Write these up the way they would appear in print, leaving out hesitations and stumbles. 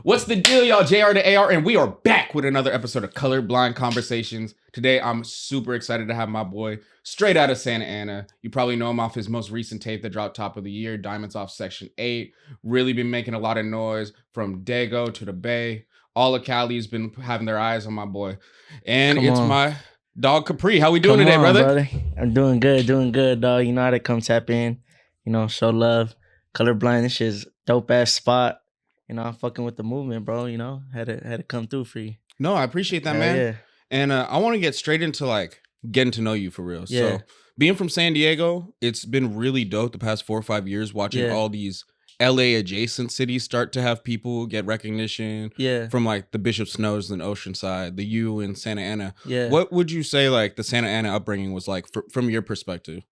What's the deal, y'all? JR to AR, and we are back with another episode of Colorblind Conversations. Today, I'm super excited to have my boy straight out of Santa Ana. You probably know him off his most recent tape that dropped top of the year, Diamonds Off Section 8. Really been making a lot of noise from Dago to the Bay. All of Cali's been having their eyes on my boy. And it's my dog Kapri. How we doing today, brother? I'm doing good, dog. You know how to come tap in, show love. Colorblind, this shit's dope ass spot. I'm fucking with the movement, bro. Had to come through for you. No, I appreciate that, man. Yeah. And I want to get straight into getting to know you for real. Yeah. So being from San Diego, it's been really dope the past 4 or 5 years watching all these LA adjacent cities start to have people get recognition. Yeah. From the Bishop Snows and Oceanside, the U in Santa Ana. Yeah. What would you say the Santa Ana upbringing was like from your perspective?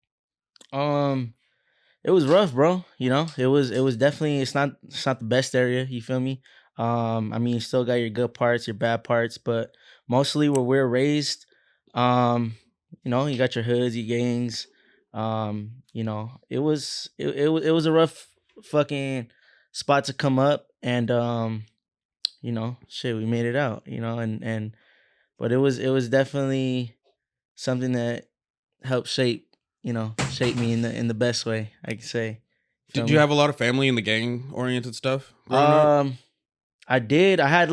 It was rough, bro. It was definitely, it's not the best area, you feel me? You still got your good parts, your bad parts, but mostly where we're raised, you got your hoods, your gangs. It was a rough fucking spot to come up, and we made it out, but it was definitely something that helped shape me in the best way, I can say. Did you have a lot of family in the gang oriented stuff? I did. I had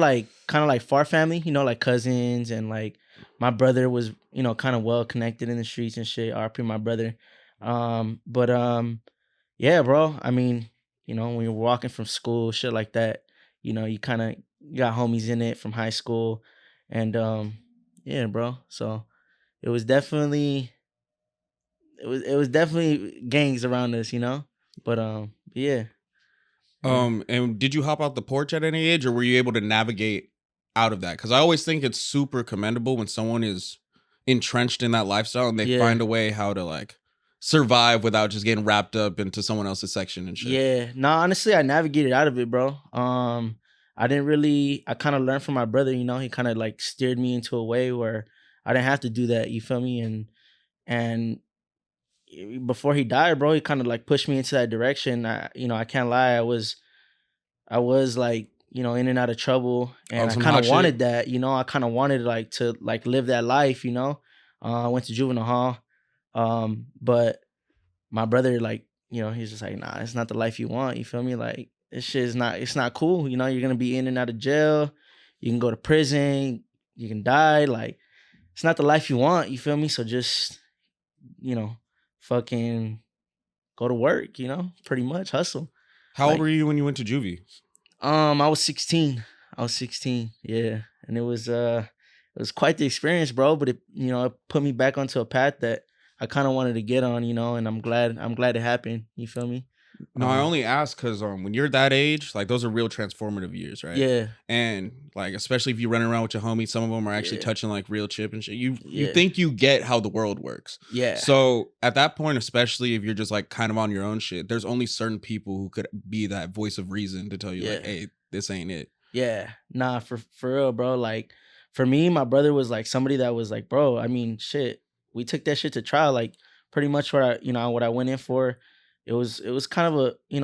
kind of far family, cousins, and my brother was, kind of well connected in the streets and shit. RP my brother. Yeah, bro. When you're walking from school, shit like that, you got homies in it from high school, and yeah, bro. So it was definitely gangs around us, but yeah. And did you hop out the porch at any age, or were you able to navigate out of that? Because I always think it's super commendable when someone is entrenched in that lifestyle and they find a way how to survive without just getting wrapped up into someone else's section and shit. Yeah, no, honestly, I navigated out of it, bro. I kind of learned from my brother, he kind of steered me into a way where I didn't have to do that, you feel me? And before he died, bro, he kind of pushed me into that direction. I can't lie, I was in and out of trouble, and I kind of wanted that, I kind of wanted to live that life, I went to juvenile hall, but my brother he's just nah, it's not the life you want, you feel me? This shit is not, it's not cool, you're gonna be in and out of jail, you can go to prison, you can die, it's not the life you want, you feel me? So just fucking go to work, pretty much hustle. How old were you when you went to juvie? I was 16. Yeah, and it was quite the experience, bro. But it put me back onto a path that I kind of wanted to get on, and I'm glad it happened. You feel me? No, I only ask because when you're that age, those are real transformative years, right? Yeah. And especially if you're running around with your homies, some of them are actually touching real chip and shit. You think you get how the world works. Yeah. So at that point, especially if you're just kind of on your own shit, there's only certain people who could be that voice of reason to tell you hey, this ain't it. Yeah. Nah, for real, bro. For me, my brother was somebody that was bro, shit, we took that shit to trial. Pretty much what I went in for. It was kind of it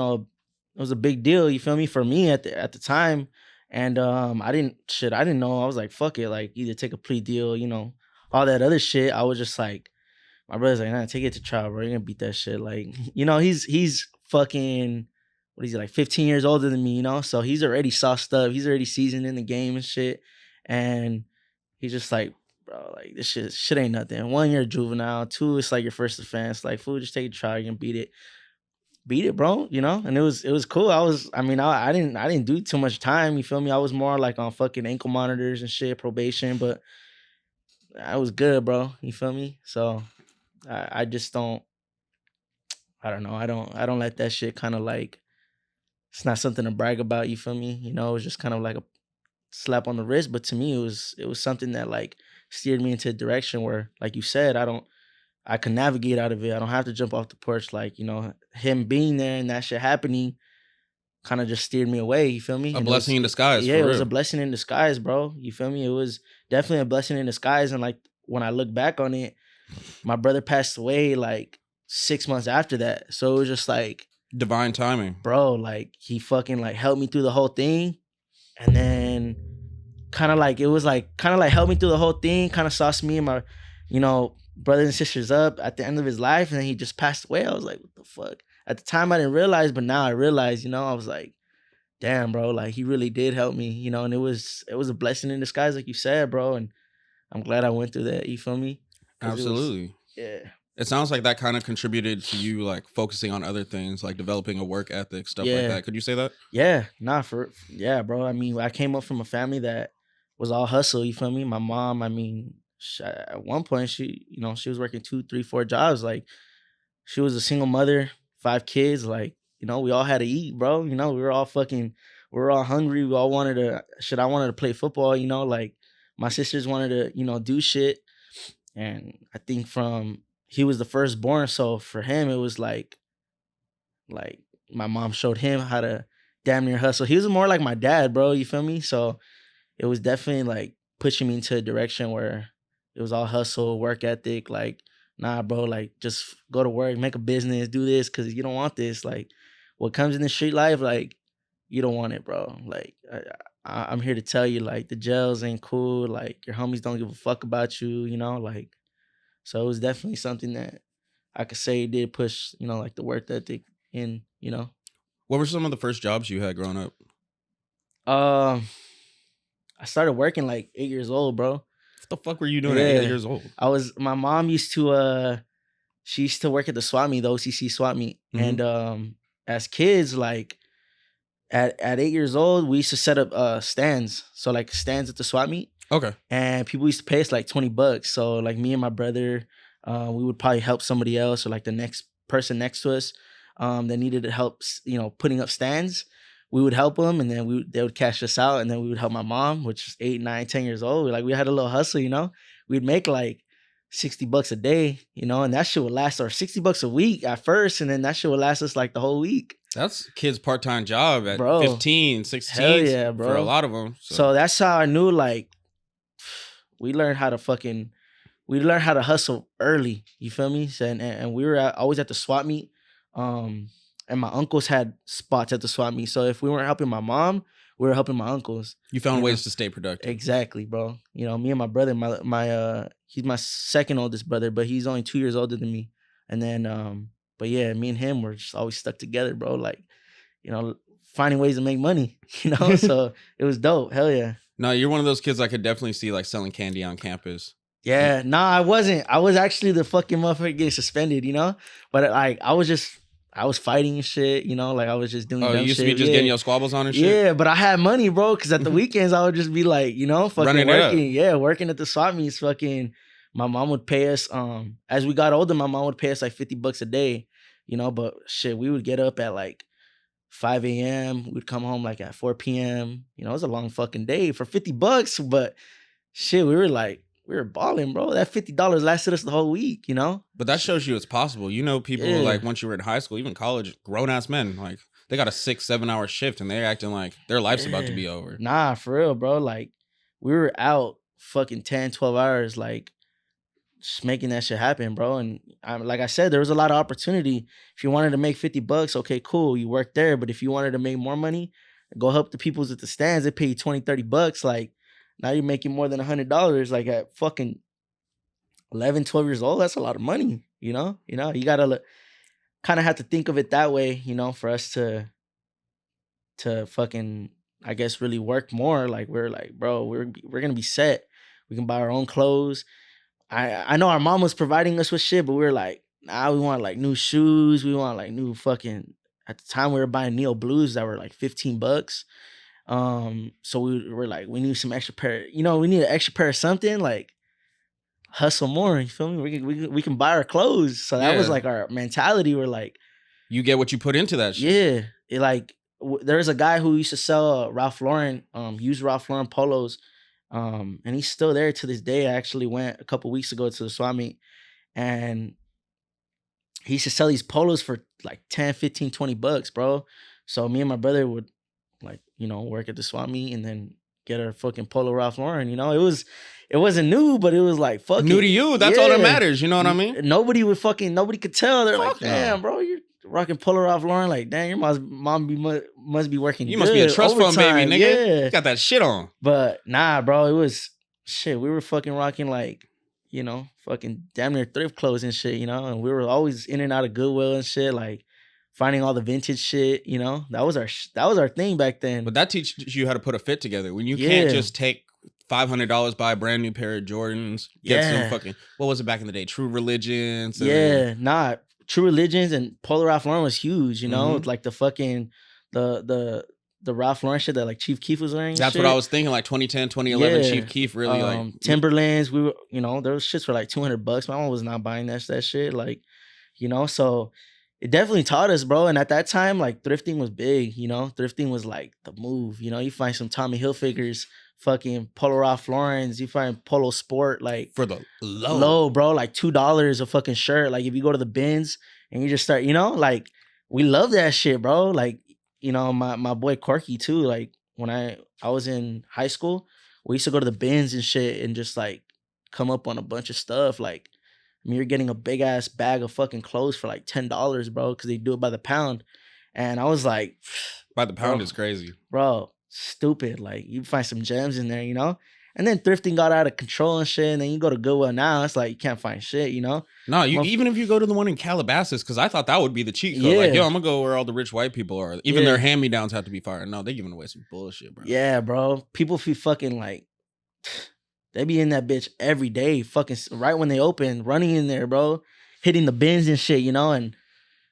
was a big deal, you feel me, for me at the time. And I didn't know. I was fuck it, either take a plea deal, all that other shit. I was just my brother's nah, take it to trial, bro. You're gonna beat that shit. He's fucking, what is he, 15 years older than me, so he's already sauced up, he's already seasoned in the game and shit. And he's just bro, this shit ain't nothing. 1 year juvenile, 2, it's your first offense. Fool, just take a trial, you can beat it, bro, and it was cool. I didn't do too much time, you feel me? I was more on fucking ankle monitors and shit, probation, but I was good, bro, you feel me? So I just don't know. I don't let that shit kind of it's not something to brag about, you feel me? It was just kind of a slap on the wrist, but to me it was something that steered me into a direction where, like you said, I can navigate out of it. I don't have to jump off the porch. Him being there and that shit happening kind of just steered me away. You feel me? A blessing in disguise. Yeah, it was a blessing in disguise, bro. You feel me? It was definitely a blessing in disguise. And when I look back on it, my brother passed away 6 months after that. So it was just divine timing, bro. He fucking helped me through the whole thing. And then kind of like, it was like, kind of like helped me through the whole thing, kind of sauced me and my, you know, brothers and sisters up at the end of his life. And then he just passed away. I was like, what the fuck? At the time, I didn't realize, but now I realize, you know, I was like, damn, bro, like he really did help me, you know, and it was a blessing in disguise, like you said, bro. And I'm glad I went through that. You feel me? Absolutely. Yeah. It sounds like that kind of contributed to you like focusing on other things, like developing a work ethic, stuff like that. Could you say that? Yeah, yeah, bro. I mean, I came up from a family that was all hustle. You feel me? My mom, I mean, at one point she, you know, she was working 2, 3, 4 jobs. Like she was a single mother, 5 kids. Like, you know, we all had to eat, bro. You know, we were all hungry. We all wanted to, I wanted to play football, you know, like my sisters wanted to, you know, do shit. And I think he was the firstborn. So for him, it was like my mom showed him how to damn near hustle. He was more like my dad, bro. You feel me? So it was definitely like pushing me into a direction where it was all hustle, work ethic. Like, nah, bro, like just go to work, make a business, do this, because you don't want this. Like, what comes in the street life, like, you don't want it, bro. Like, I'm here to tell you, like, the jails ain't cool. Like, your homies don't give a fuck about you, you know? Like, so it was definitely something that I could say did push, you know, like the work ethic in, you know? What were some of the first jobs you had growing up? I started working like 8 years old, bro. What the fuck were you doing at 8 years old? My mom used to, she used to work at the swap meet, the OCC swap meet. Mhm. And as kids, like at 8 years old, we used to set up stands. So like stands at the swap meet. Okay. And people used to pay us like $20. So like me and my brother, we would probably help somebody else or like the next person next to us that needed help, you know, putting up stands. We would help them, and then they would cash us out, and then we would help my mom, which was 8, 9, 10 years old. Like we had a little hustle, you know. We'd make like $60 a day, you know, and that shit would last, or $60 a week at first, and then that shit would last us like the whole week. That's kids' part-time job at bro, 15, 16 hell yeah, bro. For a lot of them. So that's how I knew, like, we learned how to hustle early. You feel me? And we were always at the swap meet. And my uncles had spots at the swap meet. So if we weren't helping my mom, we were helping my uncles. You found ways to stay productive. Exactly, bro. You know, me and my brother, he's my second oldest brother, but he's only 2 years older than me. And then, but yeah, me and him were just always stuck together, bro. Like, you know, finding ways to make money, you know? So it was dope. Hell yeah. No, you're one of those kids I could definitely see like selling candy on campus. Yeah, nah, I wasn't. I was actually the fucking motherfucker getting suspended, you know? But like, I was fighting and shit, you know? Like, I was just doing dumb shit. Oh, you used to be just getting your squabbles on and shit? Yeah, but I had money, bro, because at the weekends, I would just be like, you know, fucking working. Yeah, working at the swap meets, fucking. My mom would pay us, as we got older, my mom would pay us like $50 a day, you know? But shit, we would get up at like 5 a.m. We'd come home like at 4 p.m. You know, it was a long fucking day for $50, but shit, we were balling, bro. That $50 lasted us the whole week, you know? But that shows you it's possible. You know, people like once you were in high school, even college, grown-ass men, like they got a 6-7 hour shift and they're acting like their life's about to be over. Nah, for real, bro. Like we were out fucking 10, 12 hours, like just making that shit happen, bro. And like I said, there was a lot of opportunity. If you wanted to make $50, okay, cool. You work there. But if you wanted to make more money, go help the peoples at the stands. They pay you $20, $30. Like, now you're making more than $100. Like at fucking 11, 12 years old, that's a lot of money, you know? You know, you gotta kind of have to think of it that way, you know, for us to fucking, I guess, really work more. Like we're like, bro, we're gonna be set. We can buy our own clothes. I know our mom was providing us with shit, but we were like, nah, we want like new shoes. We want like new fucking, at the time we were buying Neo Blues that were like $15. So we were like, we need some extra pair, you know, we need an extra pair of something, like hustle more, you feel me? We can buy our clothes. So that was like our mentality. We're like, you get what you put into that shit. Yeah. It like, there's a guy who used to sell Ralph Lauren, used Ralph Lauren polos. And he's still there to this day. I actually went a couple weeks ago to the swap meet, and he used to sell these polos for like 10, 15, $20, bro. So me and my brother would like, you know, work at the swap meet and then get our fucking polo Ralph Lauren. You know, it wasn't new, but it was like fucking new to you. That's all that matters. You know what I mean? Nobody could tell. They're like, damn, bro, rocking Polo Ralph Lauren. Like, damn, your mom must be working. You must be a trust fund baby, nigga. Yeah, You got that shit on. But nah, bro, it was shit. We were fucking rocking like, you know, fucking damn near thrift clothes and shit, you know, and we were always in and out of Goodwill and shit, like finding all the vintage shit, you know. That was our thing back then. But that teaches you how to put a fit together. When you can't just take $500, buy a brand new pair of Jordans, get some fucking, what was it back in the day? True Religions. True Religions and Polo Ralph Lauren was huge, you know, like the fucking the Ralph Lauren shit that like Chief Keef was wearing. That's what I was thinking, like 2010, 2011, Chief Keef really like Timberlands. We were, you know, those shits were like $200. My mom was not buying that shit, like, you know. So it definitely taught us, bro. And at that time, like thrifting was big, you know. Thrifting was like the move, you know. You find some Tommy Hilfigers, fucking Polo Ralph Lauren's, you find Polo Sport like for the low, bro, like $2 a fucking shirt. Like if you go to the bins and you just start, you know, like we love that shit, bro. Like, you know, my boy Corky too. Like when I was in high school, we used to go to the bins and shit and just like come up on a bunch of stuff. Like, I mean, you're getting a big ass bag of fucking clothes for like $10, bro, because they do it by the pound. And I was like, by the pound is crazy, bro. Stupid. Like you find some gems in there, you know. And then thrifting got out of control and shit. And then you go to Goodwill now, it's like you can't find shit, you know. No, even if you go to the one in Calabasas, because I thought that would be the cheat code. Like, yo, I'm gonna go where all the rich white people are. Even their hand me downs have to be fired. No, they giving away some bullshit, bro. Yeah, bro. People feel fucking like they be in that bitch every day, fucking right when they open, running in there, bro, hitting the bins and shit, you know. And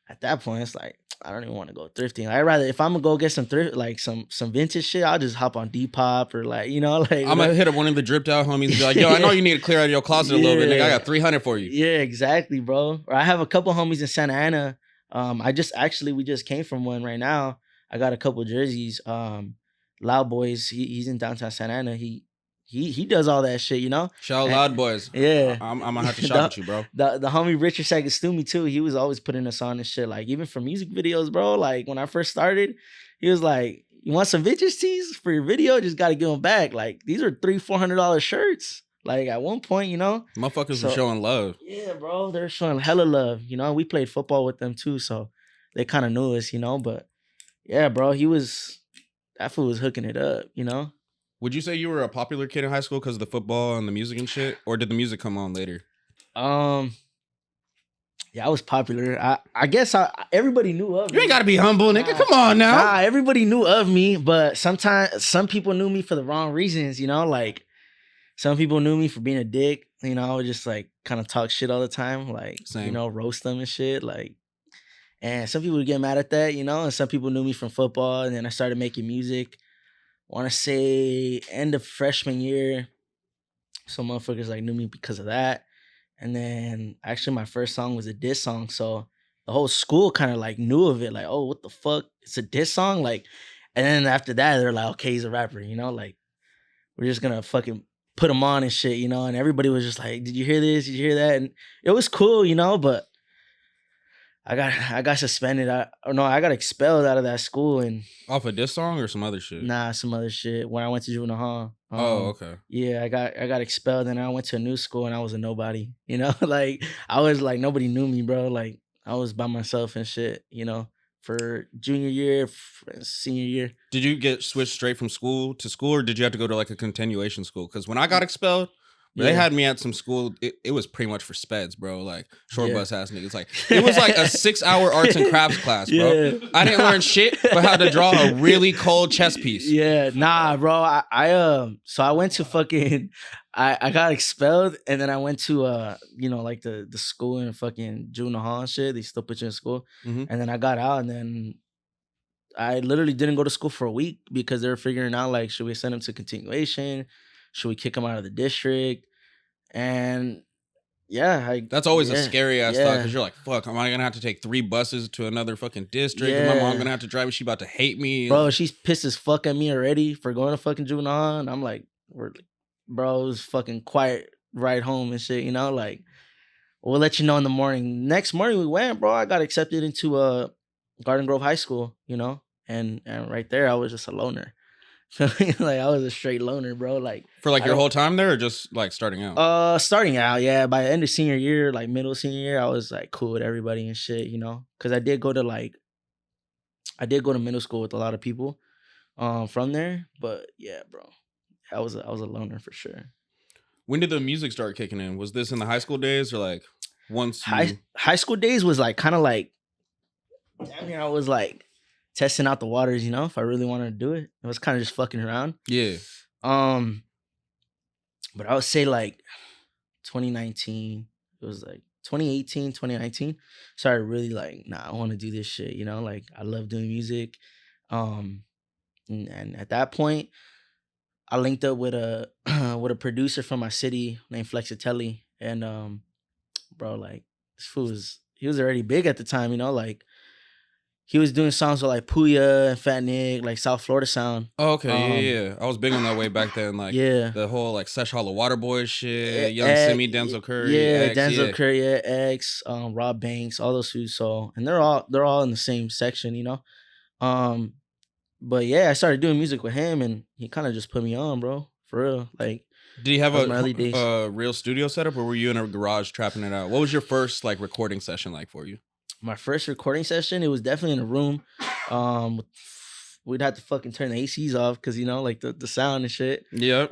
at that point, it's like, I don't even want to go thrifting. I'd rather, if I'm gonna go get some thrift, like some vintage shit, I'll just hop on Depop or like, you know, like I'm gonna hit up one of the dripped out homies and be like, yo, I know you need to clear out your closet a little bit, nigga. I got 300 for you. Yeah, exactly, bro. Or I have a couple homies in Santa Ana. We just came from one right now. I got a couple jerseys. Loud Boys, he's in downtown Santa Ana. He does all that shit, you know? Shout out Loud Boys. Yeah. I'm gonna have to shop with you, bro. The homie Richard Sagastumi too, he was always putting us on and shit. Like, even for music videos, bro. Like, when I first started, he was like, you want some vintage tees for your video? Just gotta give them back. Like, these are $300-$400 shirts. Like, at one point, you know? Motherfuckers were showing love. Yeah, bro. They're showing hella love, you know? We played football with them too, so they kind of knew us, you know? But, yeah, bro, that fool was hooking it up, you know? Would you say you were a popular kid in high school because of the football and the music and shit? Or did the music come on later? Yeah, I was popular. I guess everybody knew of me. You ain't gotta be humble, nigga. Come on now. Nah, everybody knew of me, but sometimes some people knew me for the wrong reasons, you know? Like, some people knew me for being a dick. You know, I would just like kind of talk shit all the time, like, you know, roast them and shit. Like, and some people would get mad at that, you know, and some people knew me from football, and then I started making music. I want to say end of freshman year. Some motherfuckers like knew me because of that. And then actually my first song was a diss song. So the whole school kind of like knew of it. Like, oh, what the fuck? It's a diss song? Like, and then after that, they're like, okay, he's a rapper, you know? Like, we're just going to fucking put him on and shit, you know? And everybody was just like, did you hear this? Did you hear that? And it was cool, you know? But I got suspended. I got expelled out of that school. And off of this song or some other shit? Nah, some other shit. When I went to juvenile hall. Oh, okay. Yeah, I got expelled, and I went to a new school, and I was a nobody. You know, like I was like nobody knew me, bro. Like I was by myself and shit. You know, for junior year, senior year. Did you get switched straight from school to school, or did you have to go to like a continuation school? Because when I got expelled, they had me at some school. It was pretty much for speds, bro. Like short bus ass niggas. Like it was like a 6-hour arts and crafts class, bro. Yeah. I didn't learn shit, but how to draw a really cold chess piece. Yeah, nah, bro. So I went to fucking. I got expelled, and then I went to you know, like the school in fucking juvenile hall and shit. They still put you in school, and then I got out, and then I literally didn't go to school for a week because they were figuring out like, should we send him to continuation? Should we kick him out of the district? And yeah, that's always a scary ass thought, because you're like, fuck, am I gonna have to take 3 buses to another fucking district? Yeah. And my mom gonna have to drive me. She about to hate me. Bro, she's pissed as fuck at me already for going to fucking juvenile hall. And I'm like, bro, it was fucking quiet ride home and shit, you know? Like, we'll let you know in the morning. Next morning we went, bro. I got accepted into Garden Grove High School, you know? And right there, I was just a loner. Like I was a straight loner, bro. Like For like I your don't- whole time there, or just like starting out? Starting out, yeah. By the end of senior year, like middle senior year, I was like cool with everybody and shit, you know. Cause I did go to middle school with a lot of people from there. But yeah, bro. I was a loner for sure. When did the music start kicking in? Was this in the high school days or like once you... High school days was like kind of like, damn near I was like testing out the waters, you know, if I really wanted to do it. It was kind of just fucking around. Yeah. But I would say like 2019, it was like 2018, 2019. Started really like, nah, I want to do this shit, you know, like I love doing music. And at that point, I linked up with a with a producer from my city named Flexitelli, and bro, like this fool he was already big at the time, you know, like he was doing songs with like Puya and Fat Nick, like South Florida sound. Oh, okay, yeah. I was big on that way back then, like yeah, the whole like Sesh Hollow Waterboy shit, Young X, Simi, Denzel Curry, yeah, X, Denzel yeah. Curry, X, Rob Banks, all those fools. So, and they're all in the same section, you know. But yeah, I started doing music with him, and he kind of just put me on, bro, for real. Like, Did he have my early days. a real studio setup, or were you in a garage trapping it out? What was your first like recording session like for you? My first recording session, it was definitely in a room. We'd have to fucking turn the ACs off because, you know, like the sound and shit. Yeah.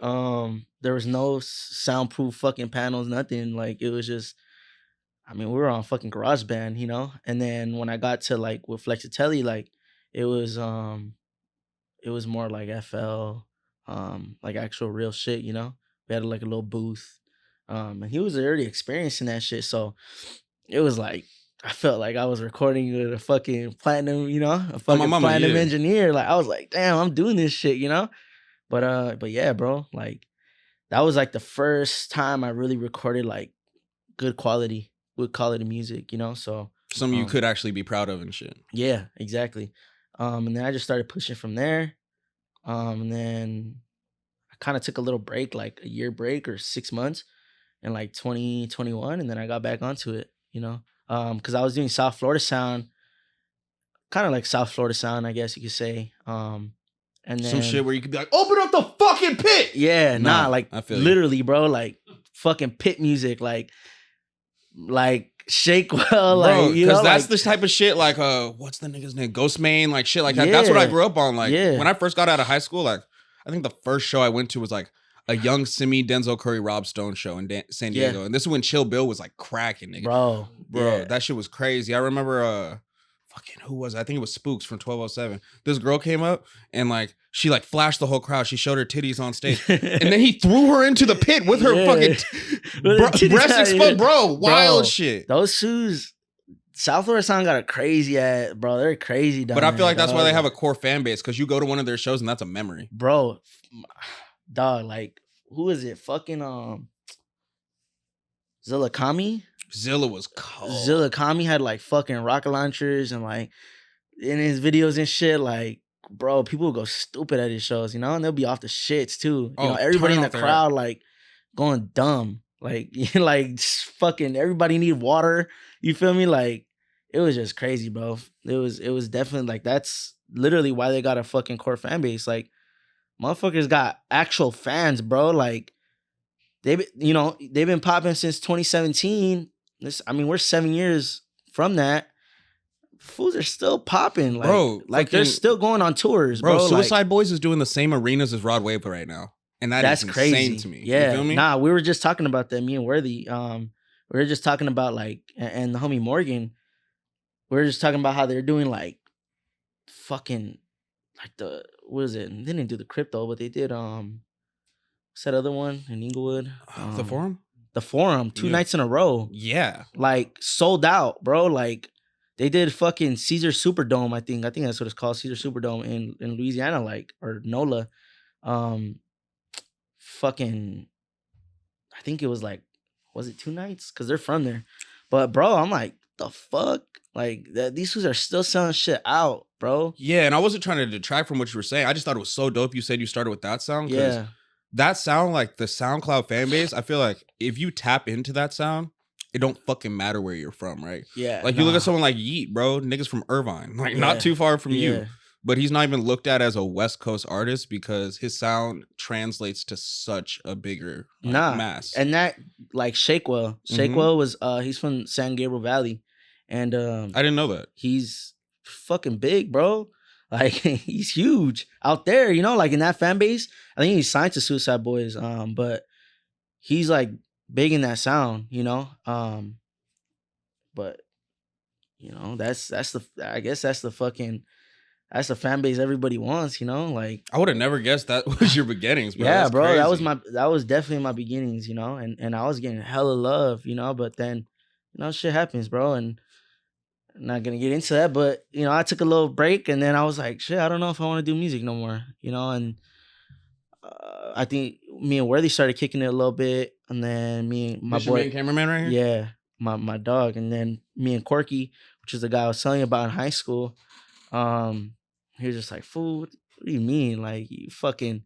There was no soundproof fucking panels, nothing. Like it was just, I mean, we were on fucking GarageBand, you know. And then when I got to like with Flexitelli, like it was more like FL, like actual real shit, you know. We had like a little booth, and he was already experiencing that shit, so it was like I felt like I was recording with a fucking platinum, you know, a fucking platinum engineer. Like I was like, damn, I'm doing this shit, you know. But yeah, bro, like that was like the first time I really recorded like good quality music, you know. So something you could actually be proud of and shit. Yeah, exactly. And then I just started pushing from there. And then I kind of took a little break, like a year break or 6 months in like 2021. And then I got back onto it, you know, because I was doing South Florida sound, kind of like South Florida sound, I guess you could say. And then some shit where you could be like, open up the fucking pit. Yeah, nah, like literally, bro, like fucking pit music, like Shake Well, bro, like, you know, that's like, the type of shit like what's the nigga's name, Ghost Main, like shit like that. That's what I grew up on. Like when I first got out of high school, like I think the first show I went to was like a Young Simi, Denzel Curry, Rob Stone show in San Diego, and this is when Chill Bill was like cracking, nigga. bro, that shit was crazy. I remember fucking who was it? I think it was Spooks from 1207. This girl came up and like she like flashed the whole crowd. She showed her titties on stage, and then he threw her into the pit with her fucking breast exposed, bro. Wild shit. Those shoes, South Florida Sound got a crazy ass, bro. They're crazy down But I feel there, like that's why they have a core fan base, because you go to one of their shows and that's a memory, bro. Dog, like who is it? Fucking Zilla Kami. Zilla was cold. Zilla Kami had like fucking rocket launchers and like in his videos and shit, like, bro, people would go stupid at his shows, you know, and they'll be off the shits too. You know, everybody in the crowd like going dumb, like like fucking everybody need water. You feel me? Like it was just crazy, bro. It was definitely like that's literally why they got a fucking core fan base. Like motherfuckers got actual fans, bro. Like they've been popping since 2017. I mean, we're 7 years from that. Fools are still popping, like, bro. Like they're still going on tours, bro. Suicide like, Boys is doing the same arenas as Rod Wave right now, and that's crazy. Insane to me. Yeah, you feel me? Nah, we were just talking about that. Me and Worthy, we were just talking about like, and the homie Morgan, we were just talking about how they're doing like, fucking, like what is it? They didn't do the crypto, but they did what's that other one in Inglewood? The Forum. The Forum, 2 nights in a row. Yeah. Like sold out, bro. Like they did fucking Caesar Superdome, I think that's what it's called, Caesar Superdome in Louisiana, like, or NOLA. Fucking I think it was like, was it 2 nights? Cause they're from there. But bro, I'm like, the fuck? Like these fools are still selling shit out, bro. Yeah, and I wasn't trying to detract from what you were saying. I just thought it was so dope you said you started with that sound. Yeah. That sound, like the SoundCloud fan base, I feel like if you tap into that sound, it don't fucking matter where you're from, right? Yeah. Like you look at someone like Yeet, bro, niggas from Irvine, like not too far from you. but he's not even looked at as a West Coast artist because his sound translates to such a bigger mass. And that like Shakewell was he's from San Gabriel Valley, and I didn't know that. He's fucking big, bro. Like he's huge out there, you know, like in that fan base. I think he's signed to Suicide Boys, but he's like big in that sound, you know. But you know, that's the I guess that's the fan base everybody wants, you know. Like I would have never guessed that was your beginnings, bro. Yeah, that's bro. crazy. That was definitely my beginnings, you know, and I was getting hella love, you know, but then, you know, shit happens, bro, and I'm not gonna get into that, but you know, I took a little break, and then I was like, shit, I don't know if I want to do music no more, you know, and I think me and Worthy started kicking it a little bit, and then me and my This your boy, main cameraman right here? yeah, my dog, and then me and Corky, which is the guy I was telling you about in high school, he was just like, fool, what do you mean, like you fucking.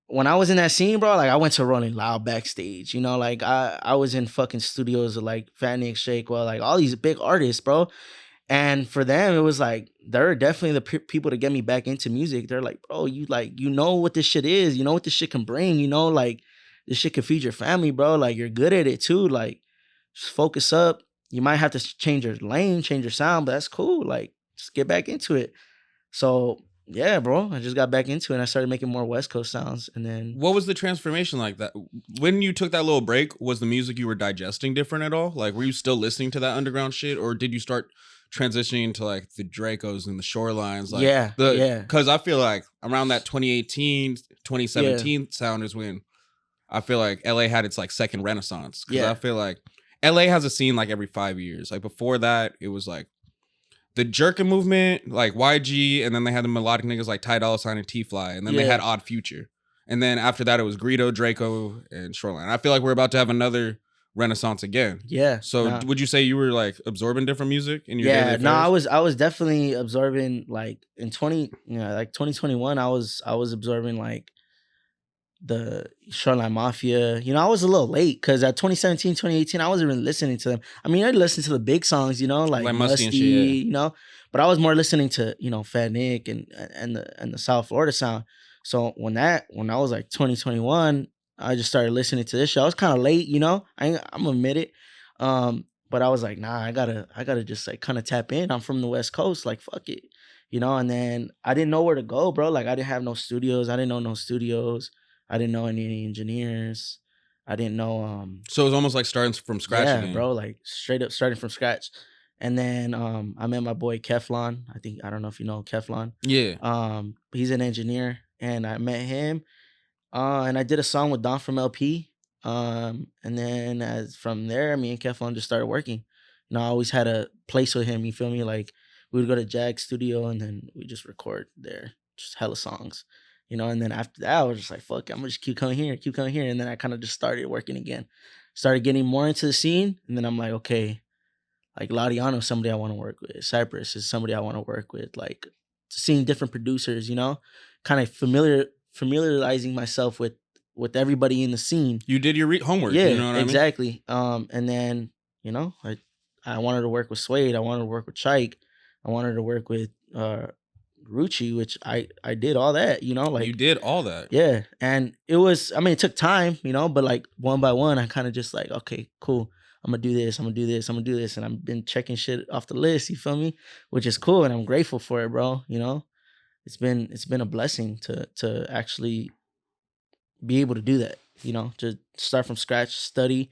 When I was in that scene, bro, like I went to Rolling Loud backstage, you know, like I was in fucking studios of like Fat Nick, Shakewell, like all these big artists, bro. And for them, it was like they're definitely the people to get me back into music. They're like, bro, you know what this shit is, you know what this shit can bring, you know, like this shit can feed your family, bro. Like you're good at it too. Like just focus up. You might have to change your lane, change your sound, but that's cool. Like just get back into it. So yeah, bro. I just got back into it and I started making more West Coast sounds. And then what was the transformation like that? When you took that little break, was the music you were digesting different at all? Like, were you still listening to that underground shit, or did you start transitioning to like the Dracos and the Shorelines? Like, yeah. Because I feel like around that 2018, 2017 sound is when I feel like LA had its like second renaissance. Because I feel like LA has a scene like every 5 years. Like before that, it was like the Jerkin movement, like YG, and then they had the melodic niggas like Ty Dolla $ign and T-Fly, and then they had Odd Future. And then after that, it was Greedo, Draco, and Shoreline. I feel like we're about to have another renaissance again. Yeah. So would you say you were like absorbing different music in your daily affairs? No, I was definitely absorbing like in 2021, I was absorbing like the Shoreline Mafia. You know, I was a little late because at 2017, 2018, I wasn't really listening to them. I mean, I listened to the big songs, you know, like Musty and shit, you know, but I was more listening to, you know, Fat Nick and the South Florida sound. So when I was like 2021, I just started listening to this show. I was kind of late, you know, I'm gonna admit it. But I was like, nah, I gotta just like kind of tap in. I'm from the West Coast, like fuck it, you know. And then I didn't know where to go, bro. Like I didn't have no studios. I didn't know no studios. I didn't know any engineers. I didn't know. So it was almost like starting from scratch. Yeah, again. bro, like straight up starting from scratch. And then I met my boy Keflon. I don't know if you know Keflon. Yeah. He's an engineer, and I met him. And I did a song with Don from LP. And then as from there, me and Keflon just started working. You know, I always had a place with him. You feel me? Like we would go to Jag's studio, and then we just record there, just hella songs. You know, and then after that, I was just like, fuck, I'm gonna just keep coming here. And then I kind of just started working again. Started getting more into the scene. And then I'm like, okay, like Ladiano is somebody I want to work with. Cypress is somebody I want to work with. Like seeing different producers, you know, kind of familiarizing myself with everybody in the scene. You did your homework. Yeah, you know what exactly. I mean? And then, you know, I wanted to work with Suede. I wanted to work with Chike. I wanted to work with Rucci, which I did all that, you know, like you did all that. Yeah. And it was, I mean, it took time, you know, but like one by one, I kind of just like, okay, cool. I'm gonna do this, I'm gonna do this, I'm gonna do this. And I've been checking shit off the list, you feel me? Which is cool. And I'm grateful for it, bro. You know, it's been a blessing to actually be able to do that, you know, to start from scratch, study,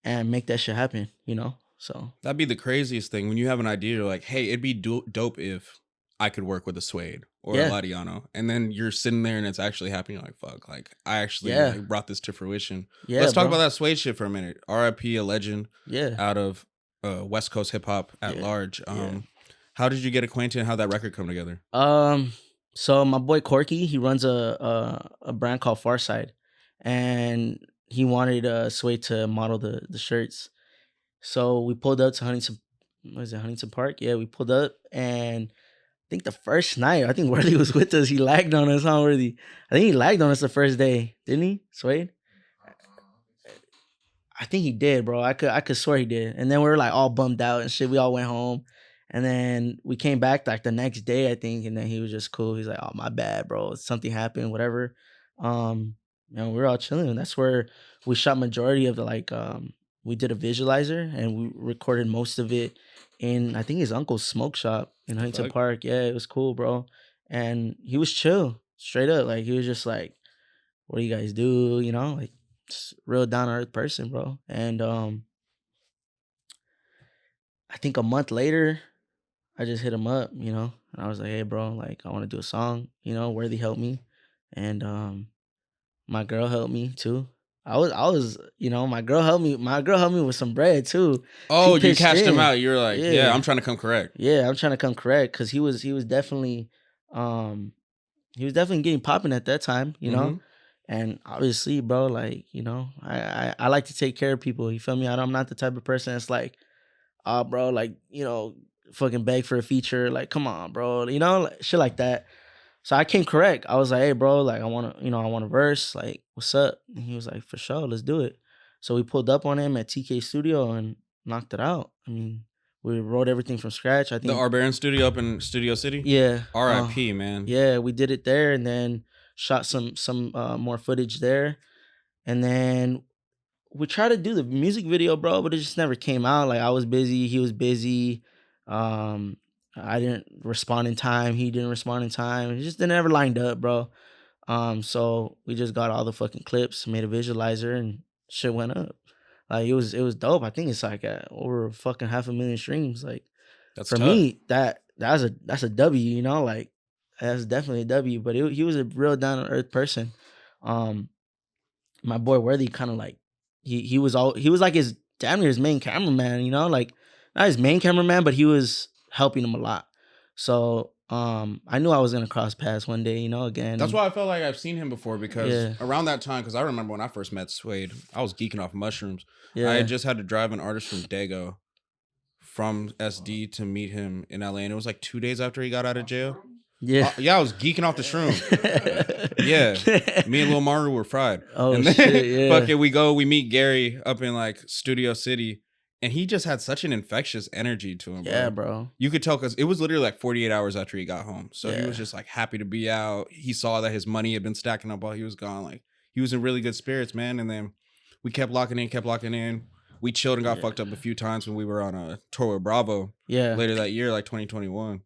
and make that shit happen, you know? So that'd be the craziest thing when you have an idea, you're like, hey, it'd be dope if I could work with a Suede or a Ladiano, and then you're sitting there and it's actually happening. You're like, fuck, like I actually like, brought this to fruition. Yeah, let's talk about that Suede shit for a minute. R.I.P. a legend. Yeah, out of West Coast hip hop at large. How did you get acquainted and how that record come together? So my boy Corky, he runs a brand called Farside, and he wanted Suede to model the shirts. So we pulled up to Huntington Park? Yeah, we pulled up, and I think the first night, I think Worthy was with us. He lagged on us, huh, Worthy? I think he lagged on us the first day, didn't he, Suede? I think he did, bro. I could swear he did. And then we were like all bummed out and shit. We all went home, And then we came back like the next day, I think, and then he was just cool. He's like, "Oh, my bad, bro. Something happened, whatever." We were all chilling. And that's where we shot majority of the we did a visualizer and we recorded most of it in I think his uncle's smoke shop in Huntington Fuck. Park. Yeah, it was cool, bro. And he was chill, straight up. Like he was just like, "What do you guys do?" Like just real down to earth person, bro. And I think a month later, I just hit him up, and I was like, "Hey, bro, like I want to do a song, Worthy helped me, and my girl helped me too. I was, my girl helped me. My girl helped me with some bread too. She Oh, you pitched cashed him in. out. You were like, yeah, I'm trying to come correct. Yeah, I'm trying to come correct because he was definitely, um, he was definitely getting popping at that time, Mm-hmm. And obviously, bro, like I like to take care of people. You feel me? I'm not the type of person that's like, "Oh, bro, like, fucking beg for a feature. Like, come on, bro." Like, shit like that. So I came correct. I was like, "Hey, bro, like, I want a verse. Like, what's up?" And he was like, "For sure, let's do it." So we pulled up on him at TK Studio and knocked it out. I mean, we wrote everything from scratch. I The think, Arbarian studio up in Studio City. yeah, R.I.P. Man. yeah, we did it there, and then shot some more footage there, and then we tried to do the music video, bro, but it just never came out. Like I was busy, he was busy. Um, I didn't respond in time. He didn't respond in time. It just never lined up, bro. So we just got all the fucking clips, made a visualizer, and shit went up. Like it was dope. I think it's like over fucking 500,000 streams. Like That's for tough. me, that's a W. Like that's definitely a W. But he was a real down to earth person. My boy Worthy kind of like he was like his damn near his main cameraman, like not his main cameraman, but he was helping him a lot. So I knew I was gonna cross paths one day, again. That's why I felt like I've seen him before because Yeah. around that time, because I remember when I first met Suede, I was geeking off mushrooms. Yeah. I had just had to drive an artist from Dago from SD to meet him in LA, and it was like 2 days after he got out of jail. Yeah. Yeah, I was geeking off the shroom. Yeah, me and Lil Maru were fried. Oh, and then, shit, yeah. Fucking, we meet Gary up in like Studio City, and he just had such an infectious energy to him, bro. Yeah, bro. You could tell because it was literally like 48 hours after he got home. So he Yeah. was just like happy to be out. He saw that his money had been stacking up while he was gone. Like he was in really good spirits, man. And then we kept locking in. We chilled and got fucked up a few times when we were on a tour with Bravo later that year, like 2021.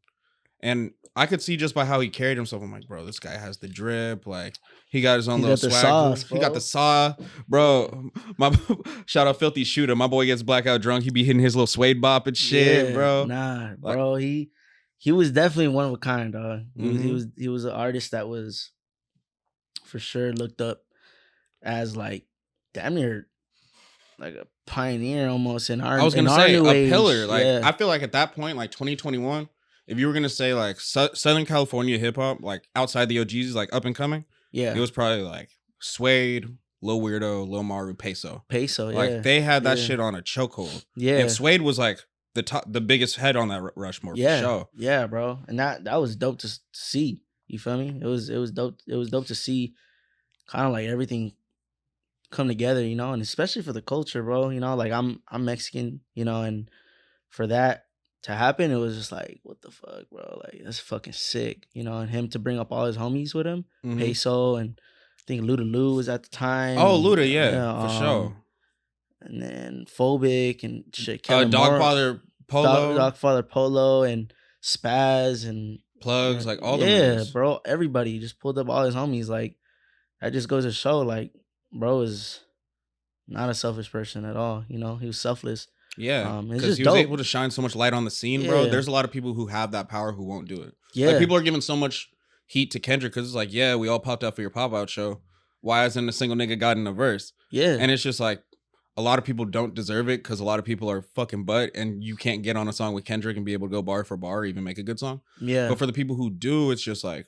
And I could see just by how he carried himself, I'm like, bro, this guy has the drip. Like, he got his own little swag. Sauce, he got the saw. Bro, my shout out Filthy Shooter. My boy gets blackout drunk. He be hitting his little Suede bop and shit, bro. Nah, like, bro. He was definitely one of a kind, dog. Mm-hmm. He was an artist that was for sure looked up as like damn near like a pioneer almost in our. I was gonna say a pillar. Like yeah. I feel like at that point, like 2021, if you were gonna say like Southern California hip hop, like outside the OGs, like up and coming, yeah, it was probably like Suede, Lil Weirdo, Lil Maru, Peso. Yeah. Like they had that shit on a chokehold. Yeah, and Suede was like the biggest head on that Rushmore for sure. Yeah, bro, and that was dope to see. You feel me? It was dope. It was dope to see, kind of like everything come together, and especially for the culture, bro. Like I'm Mexican, and for that to happen, it was just like, what the fuck, bro? Like that's fucking sick, and him to bring up all his homies with him, Peso, and I think Luda Lou was at the time. Oh, Luda, yeah, for sure. And then Phobic and shit. Dogfather Polo, Dogfather Polo, and Spaz and Plugs, like all the yeah, bro. Everybody just pulled up all his homies. Like that just goes to show, like, bro is not a selfish person at all. He was selfless. Yeah, because he was able to shine so much light on the scene, bro. There's a lot of people who have that power who won't do it. Yeah, like people are giving so much heat to Kendrick because it's like, yeah, we all popped out for your pop out show. Why hasn't a single nigga gotten a verse? Yeah, and it's just like a lot of people don't deserve it because a lot of people are fucking butt, and you can't get on a song with Kendrick and be able to go bar for bar or even make a good song. Yeah, but for the people who do, it's just like,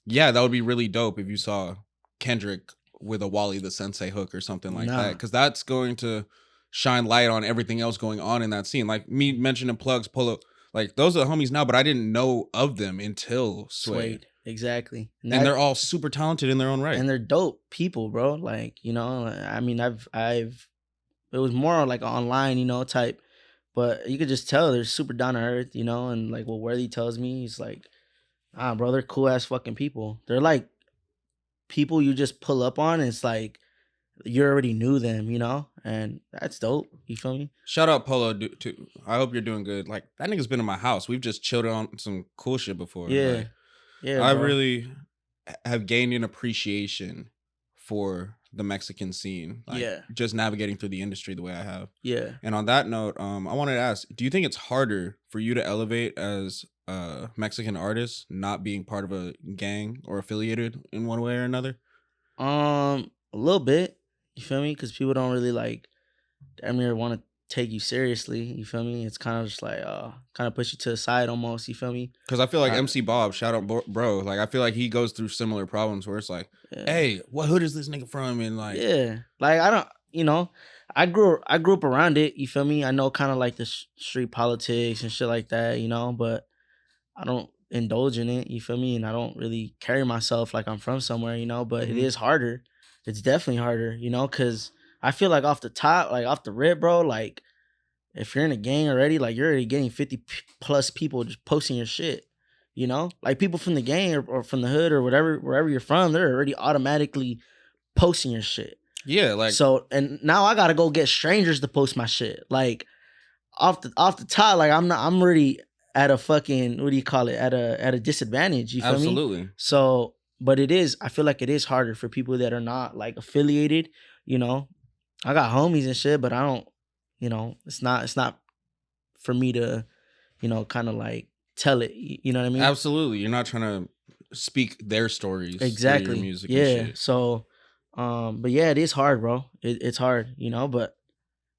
yeah, that would be really dope if you saw Kendrick with a Wally the Sensei hook or something like that, because that's going to shine light on everything else going on in that scene. Like me mentioning Plugs, Polo, like those are the homies now, but I didn't know of them until Suede. Exactly. And they're all super talented in their own right. And they're dope people, bro. Like, I mean, I've it was more like online, type but you could just tell they're super down to earth, you know, and like what Worthy tells me, he's like, ah, bro, they're cool ass fucking people. They're like people you just pull up on. And it's like you already knew them, you know, and that's dope. You feel me? Shout out Polo too. I hope you're doing good. Like that nigga's been in my house. We've just chilled on some cool shit before. Yeah, Like, yeah, I bro. really have gained an appreciation for the Mexican scene. Like, Yeah. just navigating through the industry the way I have. Yeah. And on that note, I wanted to ask, do you think it's harder for you to elevate as a Mexican artist, not being part of a gang or affiliated in one way or another? A little bit. You feel me? Because people don't really like damn near want to take you seriously. You feel me? It's kind of just like kind of push you to the side almost. You feel me? Because I feel like MC Bob, shout out bro, like I feel like he goes through similar problems where it's like, Yeah. hey, what hood is this nigga from? And like, Yeah, like I don't, you know, I grew up around it. You feel me? I know kind of like the street politics and shit like that. You know, but I don't indulge in it. You feel me? And I don't really carry myself like I'm from somewhere. You know, but it is harder. It's definitely harder. You know, because I feel like off the top, like off the rip, bro, like if you're in a gang already, like you're already getting 50 plus people just posting your shit. You know, like people from the gang or from the hood or whatever, wherever you're from, they're already automatically posting your shit. yeah, like So and now I gotta go get strangers to post my shit. Like off the top, like I'm already at a fucking, what do you call it? At a disadvantage. You feel me? absolutely. So, but I feel like it is harder for people that are not like affiliated. You know, I got homies and shit, but I don't. You know, it's not for me to, you know, kind of like tell it. You know what I mean? Absolutely. You're not trying to speak their stories through Exactly. your music Yeah. and shit. So, but yeah, it is hard, bro. It's hard, you know, but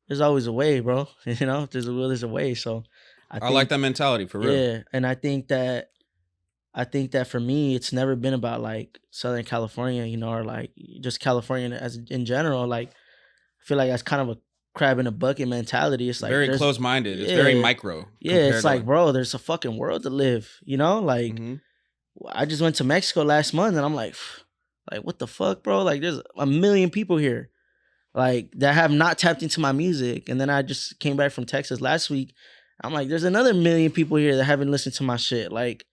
there's always a way, bro. You know, if there's a will, there's a way. So I like that mentality for real. yeah, and I think that for me, it's never been about like Southern California, you know, or like just California as in general. Like, I feel like that's kind of a crab in a bucket mentality. It's like Very close minded. It's yeah, very micro. Yeah, it's like, bro, there's a fucking world to live, you know? Like, I just went to Mexico last month and I'm like, what the fuck, bro? Like, there's a million people here, like, that have not tapped into my music. And then I just came back from Texas last week. I'm like, there's another million people here that haven't listened to my shit. Like,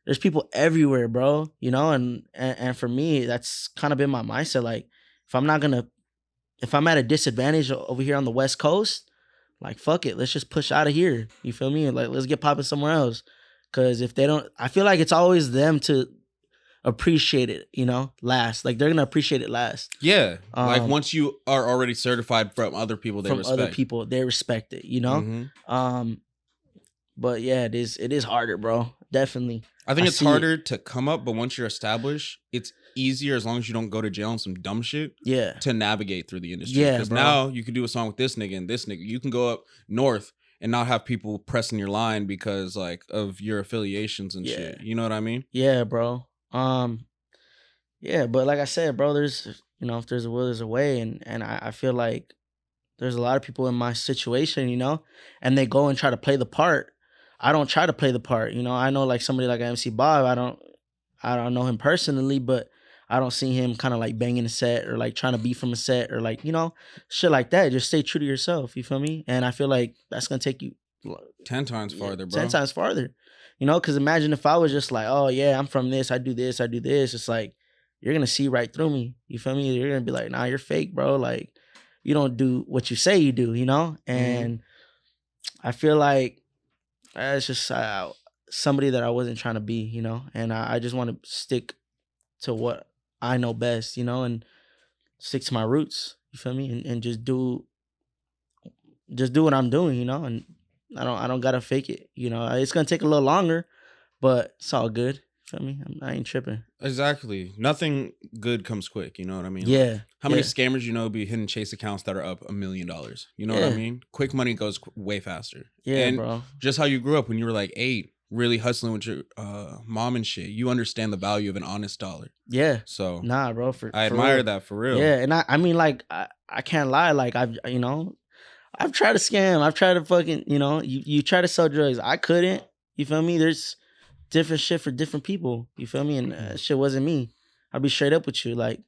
there's people everywhere, bro, you know? And for me, that's kind of been my mindset. Like, if I'm at a disadvantage over here on the West Coast, like, fuck it, let's just push out of here. You feel me? Like, let's get popping somewhere else. Because if they don't, I feel like it's always them to appreciate it, you know, last. Like, they're going to appreciate it last. Yeah. Like, once you are already certified from other people, they respect it, you know? But yeah, it is harder, bro. Definitely. I think it's harder to come up, but once you're established, it's easier as long as you don't go to jail on some dumb shit. Yeah. To navigate through the industry. Yeah. Because now you can do a song with this nigga and this nigga. You can go up north and not have people pressing your line because like of your affiliations and shit. You know what I mean? Yeah, bro. Yeah, but like I said, bro, there's, you know, if there's a will, there's a way, and I feel like there's a lot of people in my situation, you know, and they go and try to play the part. I don't try to play the part, you know. I know like somebody like MC Bob, I don't know him personally, but I don't see him kind of like banging a set or like trying to be from a set or like, you know, shit like that. Just stay true to yourself, you feel me? And I feel like that's gonna take you 10 times farther, bro. 10 times farther. You know, because imagine if I was just like, oh yeah, I'm from this, I do this, I do this. It's like, you're going to see right through me. You feel me? You're going to be like, nah, you're fake, bro. Like, you don't do what you say you do, you know? And I feel like it's just somebody that I wasn't trying to be, you know? And I just want to stick to what I know best, you know? And stick to my roots, you feel me? And just do what I'm doing, you know? And I don't got to fake it, you know? It's going to take a little longer, but it's all good. Feel me? I ain't tripping. Exactly. Nothing good comes quick. You know what I mean? Yeah. Like, how many scammers you know be hidden chase accounts that are up $1 million? You know what I mean? Quick money goes way faster. Yeah, and bro. Just how you grew up when you were like 8, really hustling with your mom and shit. You understand the value of an honest dollar. Yeah. So nah, bro. I admire that for real. Yeah, and I mean, like I can't lie. Like I've tried to scam. I've tried to fucking, you know, you try to sell drugs. I couldn't. You feel me? There's different shit for different people. You feel me? And shit wasn't me. I'll be straight up with you. Like,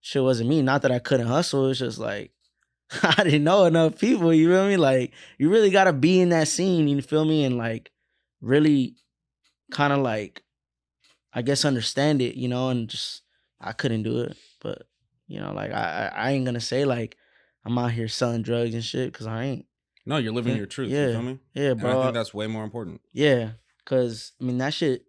shit wasn't me. Not that I couldn't hustle. It's just like, I didn't know enough people. You feel me? Like you really gotta be in that scene. You feel me? And like really kind of like I guess understand it. You know, and just I couldn't do it. But you know, like I ain't gonna say like I'm out here selling drugs and shit because I ain't. No, you're living Yeah, your truth. yeah, You feel me? yeah, And I bro. think that's way more important. Yeah, because I mean that shit.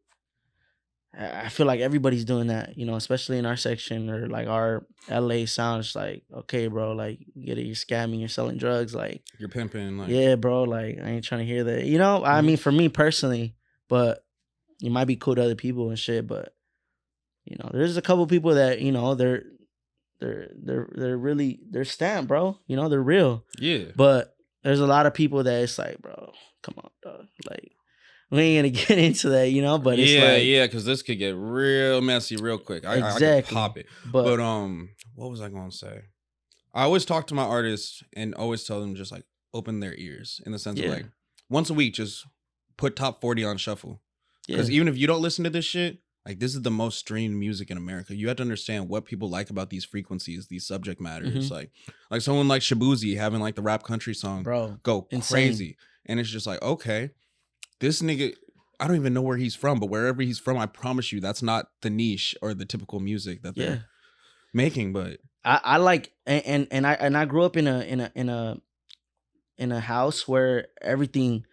I feel like everybody's doing that, you know, especially in our section or like our LA sounds. Like, okay, bro, like get it, you're scamming, you're selling drugs, like You're pimping, like yeah, bro, like I ain't trying to hear that. You know, I mean, for me personally, but it might be cool to other people and shit. But you know, there's a couple people that you know they're really they're stamped, bro. You know, they're real. Yeah. But there's a lot of people that it's like, bro, come on, dog, like. We ain't gonna get into that, you know, but it's like because this could get real messy real quick. I exactly. could pop it. But what was I gonna say? I always talk to my artists and always tell them just like open their ears in the sense of like once a week, just put top 40 on shuffle. Because even if you don't listen to this shit, like this is the most streamed music in America. You have to understand what people like about these frequencies, these subject matters. Like someone like Shabuzi having like the rap country song, bro, go insane. crazy, and it's just like okay. This nigga, I don't even know where he's from, but wherever he's from, I promise you, that's not the niche or the typical music that they're making. But I like and I grew up in a house where everything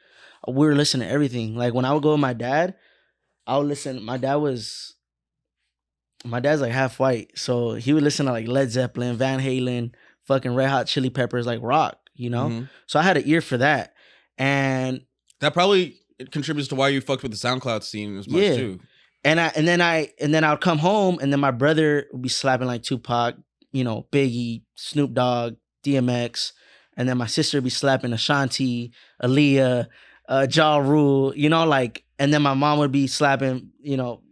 we were listening to everything. Like when I would go with my dad, I would listen. My dad's like half white, so he would listen to like Led Zeppelin, Van Halen, fucking Red Hot Chili Peppers, like rock, you know. So I had an ear for that, and that probably it contributes to why you fucked with the SoundCloud scene as much too. And then I'd come home and then my brother would be slapping like Tupac, you know, Biggie, Snoop Dogg, DMX, and then my sister would be slapping Ashanti, Aaliyah, Ja Rule, you know, like, and then my mom would be slapping, you know,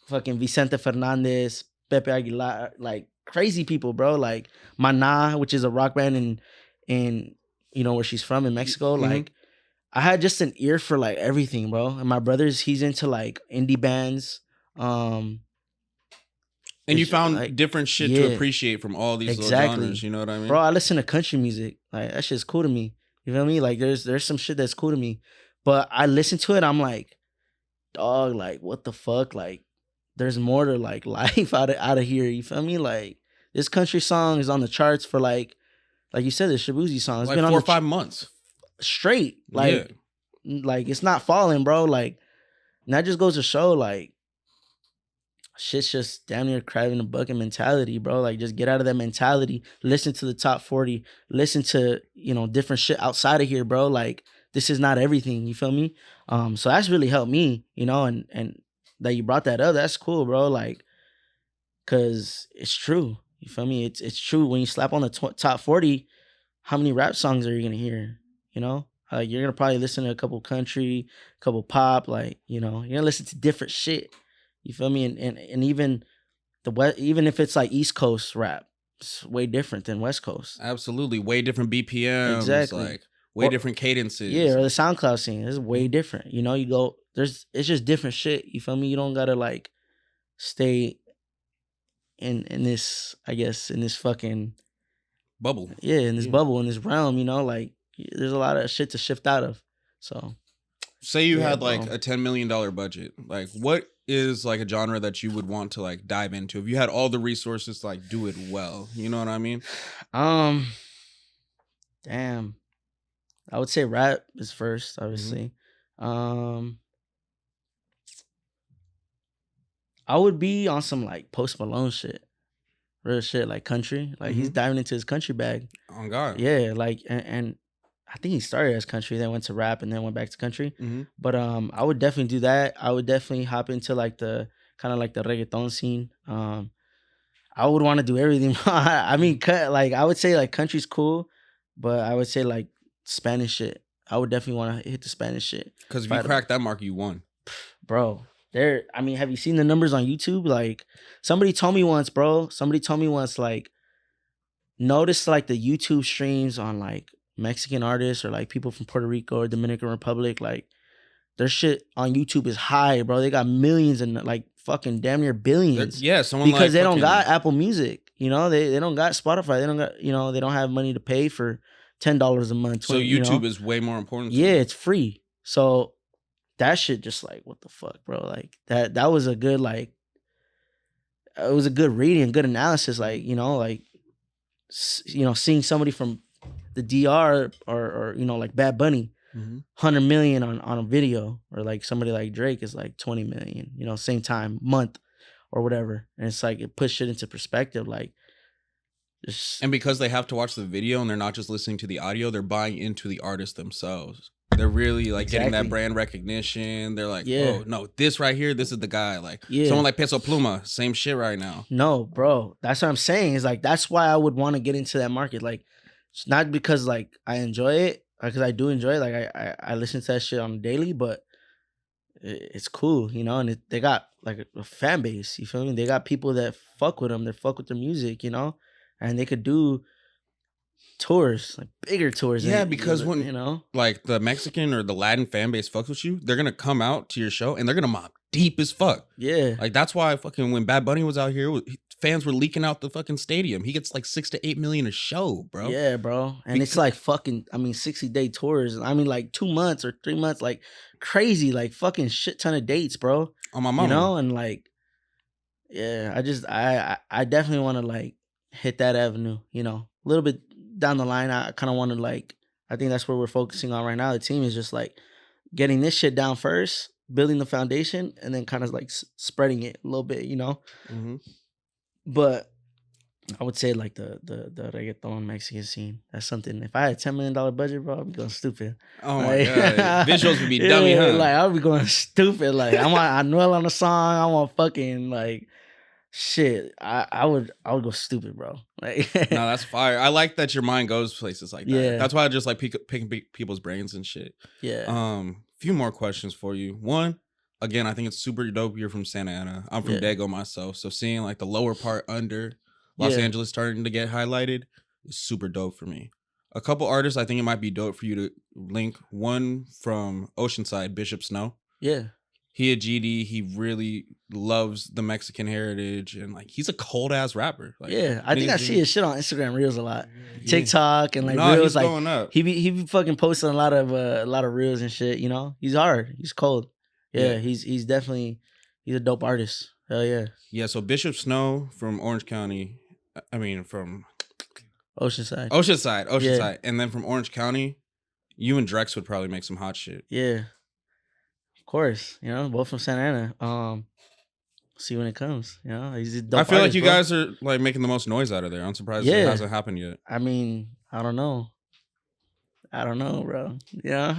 fucking Vicente Fernandez, Pepe Aguilar, like crazy people, bro. Like Maná, which is a rock band in you know where she's from in Mexico, like. I had just an ear for like everything, bro. And my brother's he's into like indie bands. And you found like, different shit to appreciate from all these little genres, you know what I mean? Bro, I listen to country music. Like that shit's cool to me. You feel me? Like there's some shit that's cool to me. But I listen to it, I'm like, dog, like what the fuck? Like there's more to like life out of here. You feel me? Like this country song is on the charts for like you said, the Shabuzi song. It's like been 4 or 5 months. Straight, like it's not falling, bro. Like, and that just goes to show, like, shit's just damn near crab in the bucket mentality, bro. Like, just get out of that mentality. Listen to the top 40. Listen to, you know, different shit outside of here, bro. Like, this is not everything. You feel me? So that's really helped me, you know, and that you brought that up. That's cool, bro. Like, cause it's true. You feel me? It's true. When you slap on the top 40, how many rap songs are you gonna hear? You know, like you're gonna probably listen to a couple country, a couple pop, like, you know, you're gonna listen to different shit. You feel me? And even even if it's like East Coast rap, it's way different than West Coast. Absolutely, way different BPMs, exactly. Like way different cadences. Yeah, or the SoundCloud scene is way different. You know, you go it's just different shit. You feel me? You don't gotta like stay in this, I guess, in this fucking bubble. Yeah, in this bubble, in this realm. You know, like. There's a lot of shit to shift out of. So, say you had like a $10 million budget. Like, what is like a genre that you would want to like dive into if you had all the resources to like do it well? You know what I mean? Damn. I would say rap is first, obviously. I would be on some like Post Malone shit. Real shit, like country. Like he's diving into his country bag. Oh God. Yeah, like and I think he started as country, then went to rap, and then went back to country. But I would definitely do that. I would definitely hop into like the kind of like the reggaeton scene. I would want to do everything. I mean, like I would say like country's cool, but I would say like Spanish shit. I would definitely want to hit the Spanish shit. Because if you crack that mark, you won, bro. I mean, have you seen the numbers on YouTube? Like somebody told me once, bro. Like notice like the YouTube streams on like Mexican artists or like people from Puerto Rico or Dominican Republic, like their shit on YouTube is high, bro. They got millions and like fucking damn near billions. Yeah, someone because like they don't got Apple Music. You know, they don't got Spotify. They don't got, you know, they don't have money to pay for $10 a month. 20, So YouTube you know? is way more important. Yeah, it's free. So that shit just like, what the fuck, bro? Like that was a good, like, it was a good reading, good analysis. Like, you know, like, you know, seeing somebody from the DR or you know, like Bad Bunny, 100 million on a video, or like somebody like Drake is like 20 million, you know, same time, month or whatever. And it's like, it puts shit into perspective. Like, just, And because they have to watch the video and they're not just listening to the audio, they're buying into the artist themselves. They're really like getting that brand recognition. They're like, oh no, this right here, this is the guy. Like someone like Peso Pluma, same shit right now. No, bro, that's what I'm saying. Is like, that's why I would want to get into that market. Like, it's not because like I enjoy it, because I do enjoy it. Like I listen to that shit on a daily, but it's cool, you know. And they got like a fan base. You feel me? They got people that fuck with them. That fuck with their music, you know, and they could do tours, like bigger tours. Yeah, because when, you know, like the Mexican or the Latin fan base fucks with you, they're gonna come out to your show and they're gonna mob deep as fuck. Yeah, like that's why fucking when Bad Bunny was out here, fans were leaking out the fucking stadium. He gets like 6 to 8 million a show, bro. Yeah, bro. And it's like fucking, I mean, 60-day tours. I mean, like 2 months or 3 months, like crazy, like fucking shit ton of dates, bro. On my mama. You know, and like, yeah, I definitely want to like hit that avenue, you know, a little bit down the line. I kind of want to like, I think that's where we're focusing on right now. The team is just like getting this shit down first, building the foundation, and then kind of like spreading it a little bit, you know. But I would say like the reggaeton Mexican scene. That's something. If I had $10 million budget, bro, I'd be going stupid. Oh my like, god, visuals would be dummy, huh? Like I'd be going stupid. Like I want Anuel on the song. I want fucking like shit. I would go stupid, bro. Like no, that's fire. I like that your mind goes places like that. Yeah. That's why I just like picking people's brains and shit. Yeah. Few more questions for you. One, again, I think it's super dope you're from Santa Ana. I'm from Dago myself, so seeing like the lower part under Los Angeles starting to get highlighted is super dope for me. A couple artists I think it might be dope for you to link. One from Oceanside, Bishop Snow. Yeah. He a GD. He really loves the Mexican heritage, and like he's a cold ass rapper. Like, yeah, I think I see his shit on Instagram Reels a lot, Yeah. TikTok and like No, Reels. he's Like going up. he be fucking posting a lot of Reels and shit. You know, he's hard. He's cold. Yeah, he's definitely a dope artist. Hell yeah. Yeah. So Bishop Snow from Orange County. I mean from Oceanside. Oceanside, and then from Orange County, you and Drex would probably make some hot shit. Yeah. Of course, you know, both from Santa Ana. See when it comes. You know, he's a dope I feel artist, like you bro. guys are like making the most noise out of there. I'm surprised it hasn't happened yet. I mean, I don't know, bro. Yeah,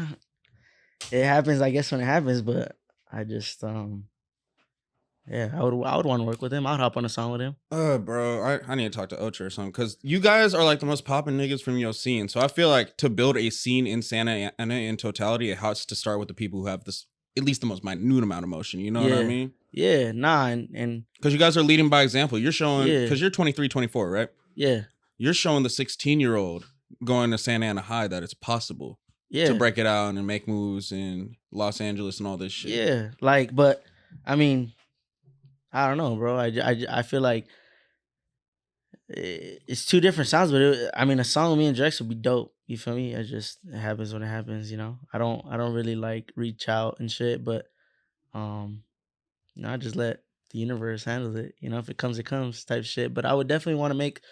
it happens, I guess, when it happens. But I just, yeah, I would want to work with him. I'd hop on a song with him. Bro, I need to talk to Ocha or something, because you guys are like the most popping niggas from your scene. So I feel like to build a scene in Santa Ana in totality, it has to start with the people who have this at least the most minute amount of motion. You know what I mean? Yeah, nah, and because you guys are leading by example. You're showing, because you're 23, 24, right? Yeah. You're showing the 16-year-old going to Santa Ana High that it's possible to break it out and make moves in Los Angeles and all this shit. Yeah, like, but I mean, I don't know, bro. I feel like it's two different sounds, but I mean, a song with me and Drex would be dope. You feel me? It happens when it happens, you know. I don't really like reach out and shit, but you know, I just let the universe handle it. You know, if it comes type shit. But I would definitely want to make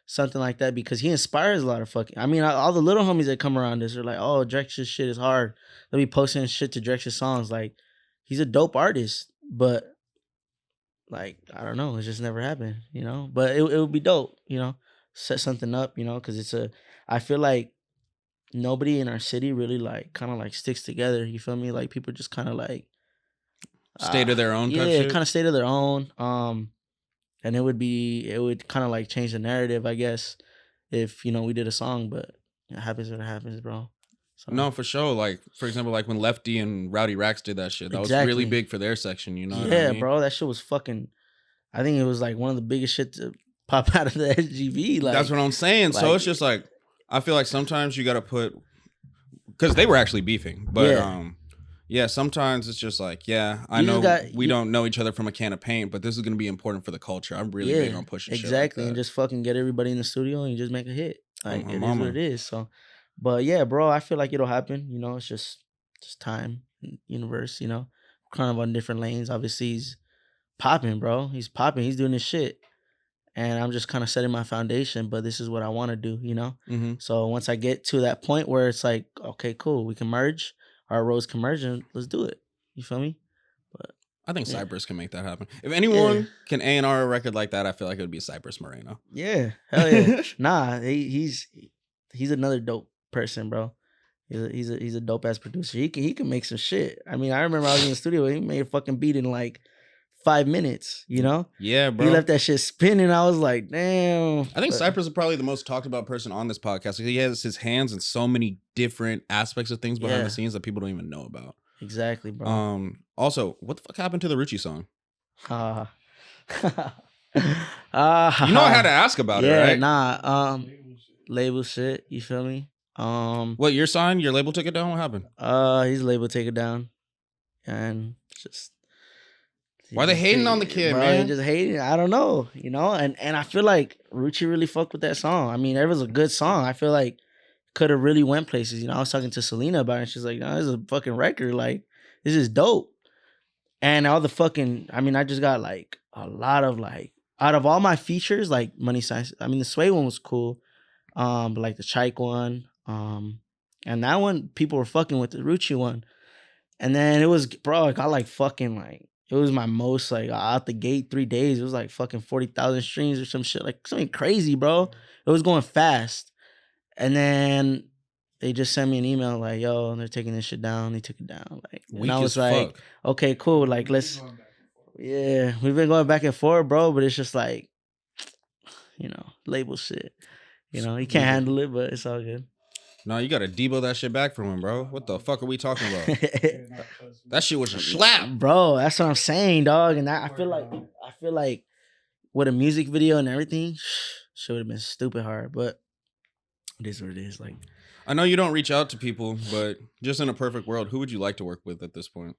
something like that because he inspires a lot of fucking. I mean, all the little homies that come around us are like, oh, Drex's shit is hard. They'll be posting shit to Drex's songs. Like, he's a dope artist, but like, I don't know, it just never happened, you know. But it would be dope, you know, set something up, you know, because I feel like nobody in our city really like kind of like sticks together. You feel me? Like people just kind of like stay to their own type shit? Kind of stay to their own. And it would kind of like change the narrative, I guess, if, you know, we did a song, but it happens when it happens, bro. So. No, for sure. Like, for example, like when Lefty and Rowdy Rax did that shit, that was really big for their section, you know what I mean? Bro, that shit was fucking, I think it was like one of the biggest shit to pop out of the SGV. Like, that's what I'm saying. So it's just like, I feel like sometimes you got to put, because they were actually beefing, but Yeah, sometimes it's just like, yeah, I You just know got we don't know each other from a can of paint, but this is gonna be important for the culture. I'm really big yeah, on pushing shit like exactly, and that. just fucking get everybody in the studio and you just make a hit. Oh, Like my it is what mama. it is. So, but yeah, bro, I feel like it'll happen. You know, it's just time, universe. You know, kind of on different lanes. Obviously, he's popping, bro. He's popping. He's doing his shit, and I'm just kind of setting my foundation. But this is what I want to do. You know, Hmm. so once I get to that point where it's like, okay, cool, we can merge, our roads can merge, and let's do it. You feel me? But I think yeah, Cypress can make that happen. If yeah. anyone can A&R a record like that, I feel like it would be Cypress Moreno. Yeah, hell yeah. Nah, he's another dope person, bro. He's a dope ass producer. He can make some shit. I mean, I remember I was in the studio. He made a fucking beat in like 5 minutes. You know, Yeah, he bro. left that shit spinning. I was like, damn. I think But Cypress is probably the most talked about person on this podcast. He has his hands in so many different aspects of things behind yeah, the scenes that people don't even know about. exactly, bro. Also, what the fuck happened to the Richie song? Ah, You know I had to ask about it, yeah, right? nah. Label shit. You feel me? What, your sign? Your label took it down? What happened? His label take it down, and just Why they hating on the kid, bro, man? They just hating. I don't know, you know. And I feel like Rucci really fucked with that song. I mean, it was a good song. I feel like could have really went places. You know, I was talking to Selena about it. And she's like, "No, this is a fucking record. Like, this is dope." And all the fucking, I mean, I just got like a lot of like out of all my features, like Moneysign. I mean, the Suede one was cool. But like the Chike one, and that one people were fucking with the Rucci one. And then it was, bro, I got like fucking like, it was my most like out the gate 3 days. It was like fucking 40,000 streams or some shit, like something crazy, bro. It was going fast. And then they just sent me an email like, yo, they're taking this shit down. They took it down. Like, and Weak I was as like, fuck. okay, cool. Like, let's, yeah, we've been going back and forth, bro. But it's just like, you know, label shit. You know, he can't handle it, but it's all good. No, you gotta debo that shit back from him, bro. What the fuck are we talking about? That shit was a slap. Bro, that's what I'm saying, dog. And I feel like with a music video and everything, should have been stupid hard, but it is what it is. Like, I know you don't reach out to people, but just in a perfect world, who would you like to work with at this point?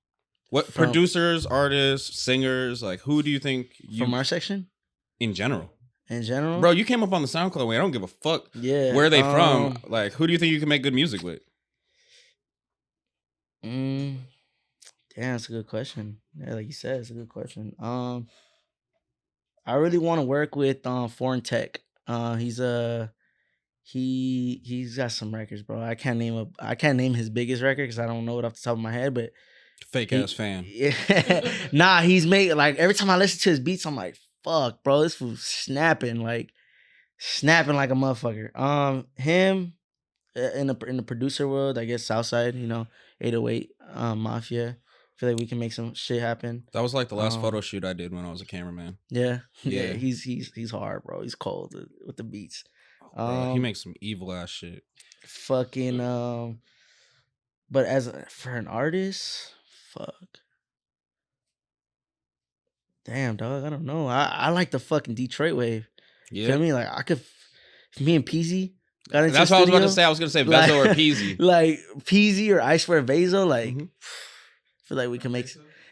What producers, artists, singers, like who do you think from our section? In general. In general? Bro, you came up on the SoundCloud way. I don't give a fuck where they from. Like, who do you think you can make good music with? Damn, that's a good question. Yeah, like you said, it's a good question. I really want to work with Foreign Tech. He's he's got some records, bro. I can't name his biggest record because I don't know it off the top of my head, but fake ass fan. Yeah. Nah, he's made like every time I listen to his beats, I'm like, fuck, bro, this fool's snapping like a motherfucker. Him in the producer world, I guess Southside, you know, 808 Mafia. I feel like we can make some shit happen. That was like the last photo shoot I did when I was a cameraman. Yeah. He's hard, bro. He's cold with the beats. Bro, he makes some evil ass shit. Fucking but for an artist, fuck. Damn, dog. I don't know. I like the fucking Detroit wave. Yeah. Feel me? Like I could, if me and Peasy got into that's what I was gonna say. I was gonna say Vezo or Peasy. Like Peasy or I Swear Vezo. Like, I feel like we can make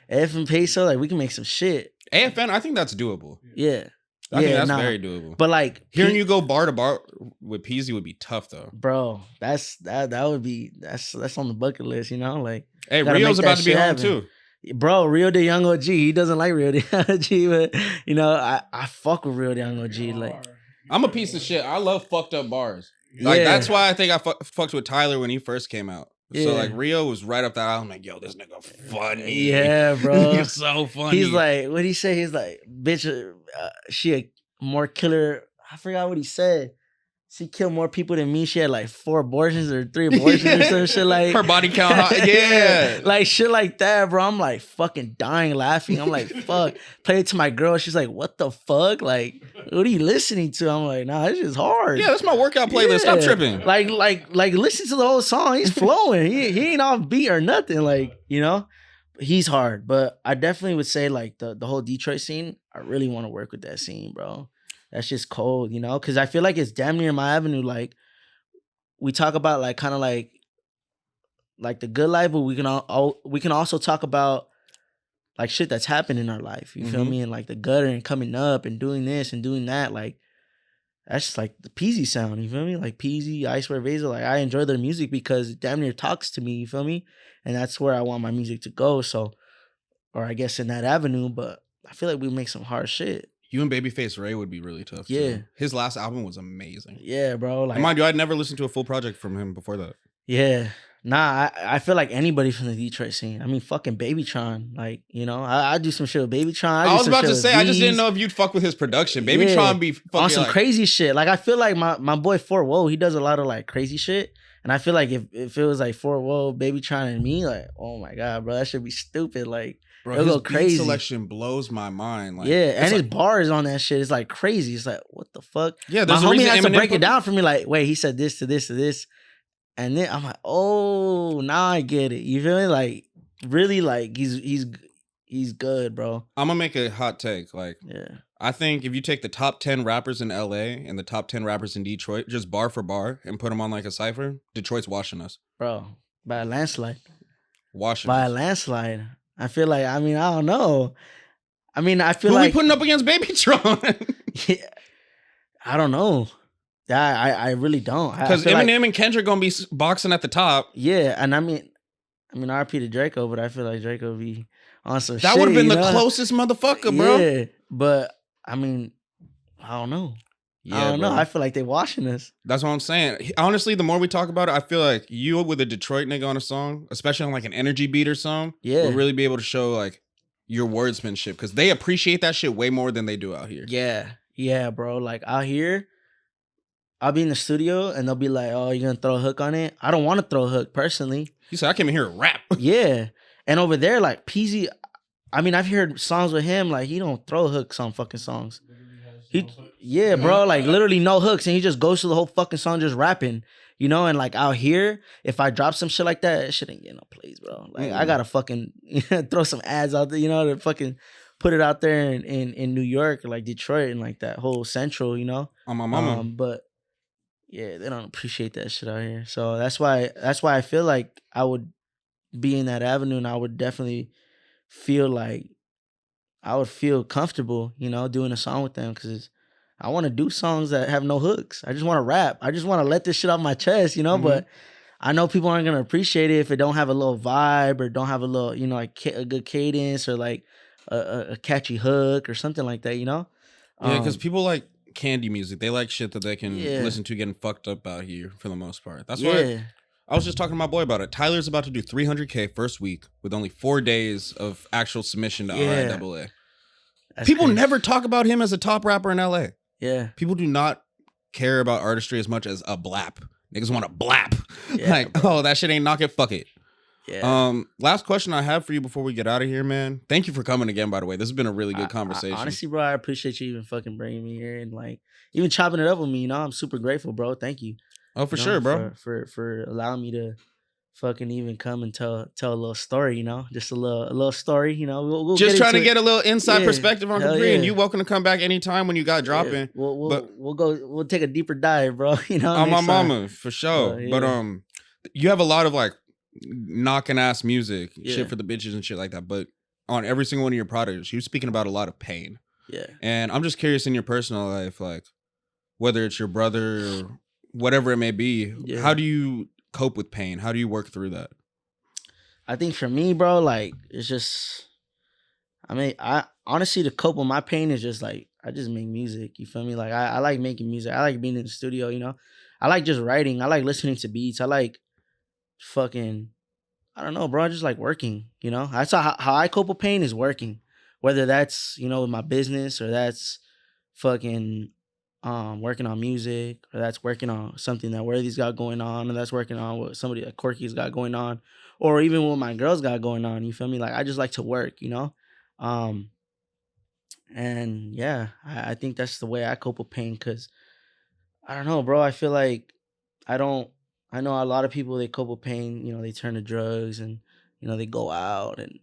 AF and Peso. Like we can make some shit. AFN, I think that's doable. Yeah. I think that's very doable. But like hearing you go bar to bar with Peasy would be tough though. Bro, that would be that's on the bucket list, you know? Like, hey, Rio's about to be home too. Bro, Rio de Young OG. He doesn't like Rio de Young OG, but you know, I fuck with Rio de Young OG. Like, I'm a piece of shit. I love fucked up bars. Like that's why I think I fucked with Tyler when he first came out. Yeah. So like Rio was right up that alley. I'm like, yo, this nigga funny. Yeah, bro. He's so funny. He's like, what'd he say? He's like, bitch, she a more killer. I forgot what he said. She killed more people than me. She had like 4 abortions or 3 abortions or some shit like. Her body count high. Yeah. Like shit like that, bro. I'm like fucking dying laughing. I'm like, fuck. Play it to my girl. She's like, what the fuck? Like, what are you listening to? I'm like, nah, it's just hard. Yeah, that's my workout playlist. Yeah. Stop tripping. Like listen to the whole song. He's flowing. he ain't off beat or nothing. Like, you know? He's hard. But I definitely would say like the whole Detroit scene, I really want to work with that scene, bro. That's just cold, you know? Because I feel like it's damn near my avenue. Like, we talk about, like, kind of like like the good life, but we can also talk about like shit that's happened in our life. You feel me? And like the gutter and coming up and doing this and doing that. Like that's just like the Peasy sound. You feel me? Like Peasy, I Swear Vasa. Like I enjoy their music because it damn near talks to me. You feel me? And that's where I want my music to go. So, or I guess in that avenue. But I feel like we make some hard shit. You and Babyface Ray would be really tough. Yeah. Too. His last album was amazing. Yeah, bro. Like, and mind you, I'd never listened to a full project from him before that. Yeah. Nah, I feel like anybody from the Detroit scene. I mean, fucking Babytron. Like, you know, I do some shit with Babytron. I was about to say, I just didn't know if you'd fuck with his production. Babytron be fucking on some like, crazy shit. Like, I feel like my boy Fort Woe, he does a lot of like crazy shit. And I feel like if it was like Fort Woe, Babytron, and me, like, oh my God, bro, that should be stupid. Like, bro, it'll his go crazy. Beat selection blows my mind. Like, yeah, and his like, bars on that shit is like crazy. It's like, what the fuck? Yeah, my there's homie has to Eminem break it down for me. Like, wait, he said this to this to this. And then I'm like, oh, now I get it. You feel me? Like, really, like he's good, bro. I'm gonna make a hot take. Like, yeah, I think if you take the top 10 rappers in LA and the top 10 rappers in Detroit, just bar for bar, and put them on like a cipher, Detroit's washing us, bro, by a landslide. Washing by us. a landslide. I feel like. I mean, I don't know. I mean, I feel Who like we putting up against Babytron? Yeah, I don't know. I really don't. Because Eminem and Kendrick gonna be boxing at the top. Yeah, and I mean, RP to Draco, but I feel like Draco be on some shit. That would have been the closest motherfucker, bro. Yeah, but I mean, I don't know. Yeah, I don't know. I feel like they washing us. That's what I'm saying. Honestly, the more we talk about it, I feel like you with a Detroit nigga on a song, especially on like an energy beater song, will really be able to show like your wordsmanship because they appreciate that shit way more than they do out here. Yeah, bro. Like out here, I'll be in the studio and they'll be like, "Oh, you're gonna throw a hook on it?" I don't want to throw a hook personally. You said I came in here to rap. Yeah, and over there, like Peasy, I mean, I've heard songs with him. Like he don't throw hooks on fucking songs. Bro, like literally no hooks, and he just goes through the whole fucking song just rapping, you know. And like out here, if I drop some shit like that shit ain't getting no plays, bro. Like I gotta fucking throw some ads out there, you know, to fucking put it out there in New York or like Detroit and like that whole central, you know. On my mama. But yeah, they don't appreciate that shit out here. So that's why I feel like I would be in that avenue, and I would definitely feel like I would feel comfortable, you know, doing a song with them because I want to do songs that have no hooks. I just want to rap. I just want to let this shit off my chest, you know. But I know people aren't gonna appreciate it if it don't have a little vibe or don't have a little, you know, like a good cadence or like a catchy hook or something like that, you know. Yeah, because people like candy music. They like shit that they can listen to getting fucked up out here for the most part. That's why I was just talking to my boy about it. Tyler's about to do 300K first week with only 4 days of actual submission to RIAA. People never talk about him as a top rapper in LA. Yeah. People do not care about artistry as much as a blap. Niggas want to blap. Yeah, like, bro. oh, that shit ain't knock it, fuck it. Yeah. Last question I have for you before we get out of here, man. Thank you for coming again, by the way. This has been a really good conversation. Honestly, bro, I appreciate you even fucking bringing me here and like even chopping it up with me, you know. I'm super grateful, bro. Thank you. Oh, for sure, bro. For allowing me to fucking even come and tell a little story, you know, just a little story, you know. We'll just trying to get it. a little inside perspective on Kapri, and you Yeah. welcome to come back anytime when you got dropping. We'll take a deeper dive, bro. You know, on my next time. mama for sure. Yeah. But you have a lot of like knocking ass music, shit for the bitches and shit like that. But on every single one of your products, you're speaking about a lot of pain. Yeah. And I'm just curious in your personal life, like whether it's your brother or whatever it may be, how do you cope with pain? How do you work through that? I think for me, bro, like it's just, I mean, I honestly to cope with my pain is just like I just make music. You feel me? Like I like making music. I like being in the studio. You know, I like just writing. I like listening to beats. I like fucking, I don't know, bro. I just like working. You know, that's how I cope with pain is working. Whether that's, you know, with my business or that's fucking working on music, or that's working on something that Worthy's got going on, or that's working on what somebody like Corky's got going on, or even what my girls got going on. You feel me? Like I just like to work, you know. And yeah, I think that's the way I cope with pain, because I don't know, bro. I feel like I know a lot of people, they cope with pain, you know, they turn to drugs and, you know, they go out and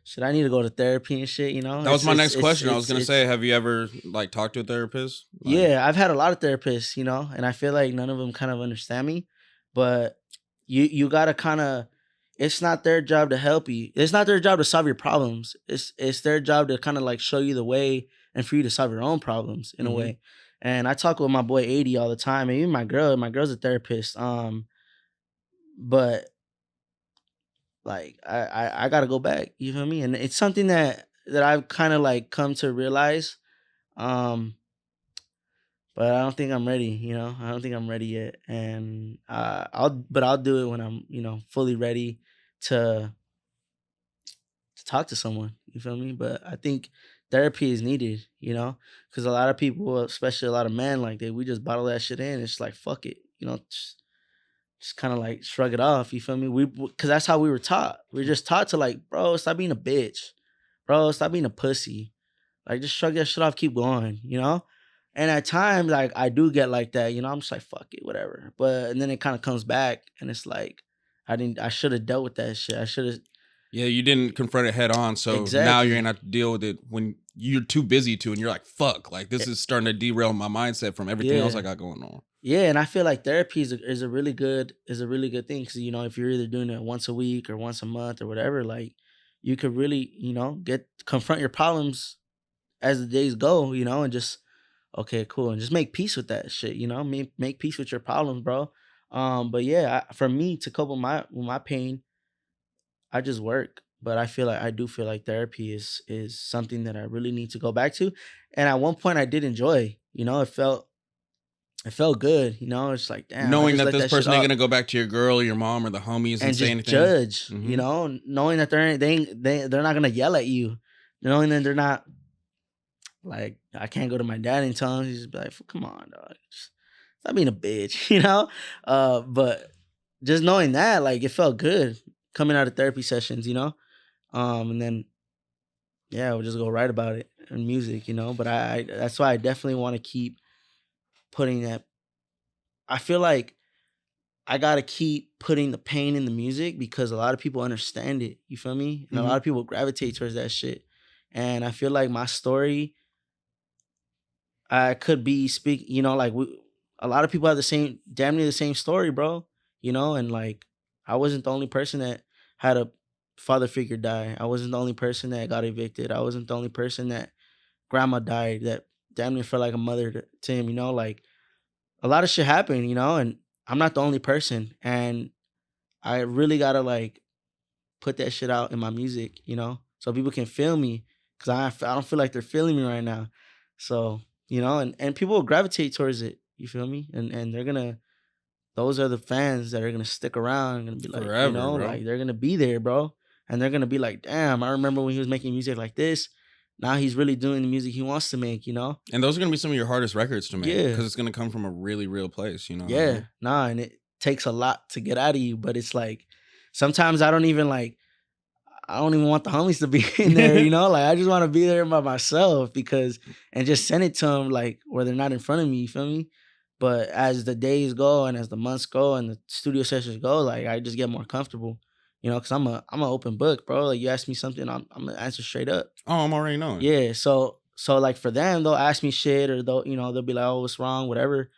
shit. I need to go to therapy and shit, you know. That was my next question. I was gonna say, have you ever like talked to a therapist? Like, yeah, I've had a lot of therapists, you know, and I feel like none of them kind of understand me. But you gotta kind of. It's not their job to help you. It's not their job to solve your problems. It's their job to kind of like show you the way and for you to solve your own problems in a Mhm. way. And I talk with my boy 80 all the time, and even my girl. My girl's a therapist. But like I gotta go back. You feel me? And it's something that I've kind of like come to realize. Um, but I don't think I'm ready. I don't think I'm ready yet. And I'll do it when I'm fully ready to talk to someone. You feel me? But I think therapy is needed. Because a lot of people, especially a lot of men, like we just bottle that shit in. It's like fuck it. Just kind of like shrug it off. You feel me? Because that's how we were taught. We were just taught to like, bro, stop being a bitch, bro, stop being a pussy. Like just shrug that shit off, keep going. And at times, like I do get like that. I'm just like fuck it, whatever. But and then it kind of comes back, and it's like I should have dealt with that shit. I should have. Yeah, you didn't confront it head on, so now you're Exactly. gonna have to deal with it when you're too busy to, and you're like, "Fuck!" Like this is starting to derail my mindset from everything else I Yeah. got going on. Yeah, and I feel like therapy is a really good thing because if you're either doing it once a week or once a month or whatever, like you could really get confront your problems as the days go, and just okay, cool, and just make peace with that shit. Make peace with your problems, bro. But yeah, for me to cope with my pain, I just work. But I do feel like therapy is something that I really need to go back to. And at one point, I did enjoy. It felt good. It's like damn, I Knowing just that let this that shit person ain't off gonna go back to your girl, your mom, or the homies and and say just anything. judge. Hmm. Knowing that they're not gonna yell at you, knowing that they're not like I can't go to my dad and tell him. He's just be like, come on, dog, just stop being a bitch, But just knowing that, like, it felt good coming out of therapy sessions. And then yeah, we'll just go write about it in music. But I that's why I definitely want to keep putting that. I feel like I gotta keep putting the pain in the music because a lot of people understand it. You feel me? And a Hmm. lot of people gravitate towards that shit. And I feel like my story, I could be like a lot of people have the same, damn near the same story, bro. And like I wasn't the only person that had a father figure die. I wasn't the only person that got evicted. I wasn't the only person that grandma died that damn near felt like a mother to him. Like a lot of shit happened. And I'm not the only person. And I really gotta like put that shit out in my music, so people can feel me because I don't feel like they're feeling me right now. So, and people will gravitate towards it. You feel me? And those are the fans that are gonna stick around and gonna be like, Forever, bro. like they're gonna be there, bro. And they're gonna be like, damn, I remember when he was making music like this. Now he's really doing the music he wants to make. And those are gonna be some of your hardest records to make Yeah. because it's gonna come from a really real place. You know what I Yeah. mean? Nah, and it takes a lot to get out of you, but it's like sometimes I don't even want the homies to be in there. Like I just want to be there by myself and just send it to them like where they're not in front of me. You feel me? But as the days go and as the months go and the studio sessions go, like I just get more comfortable. Because I'm an open book, bro. Like you ask me something, I'm gonna answer straight up. Oh, I'm already knowing. Yeah. So like for them, they'll ask me shit or they'll be like, oh, what's wrong, whatever.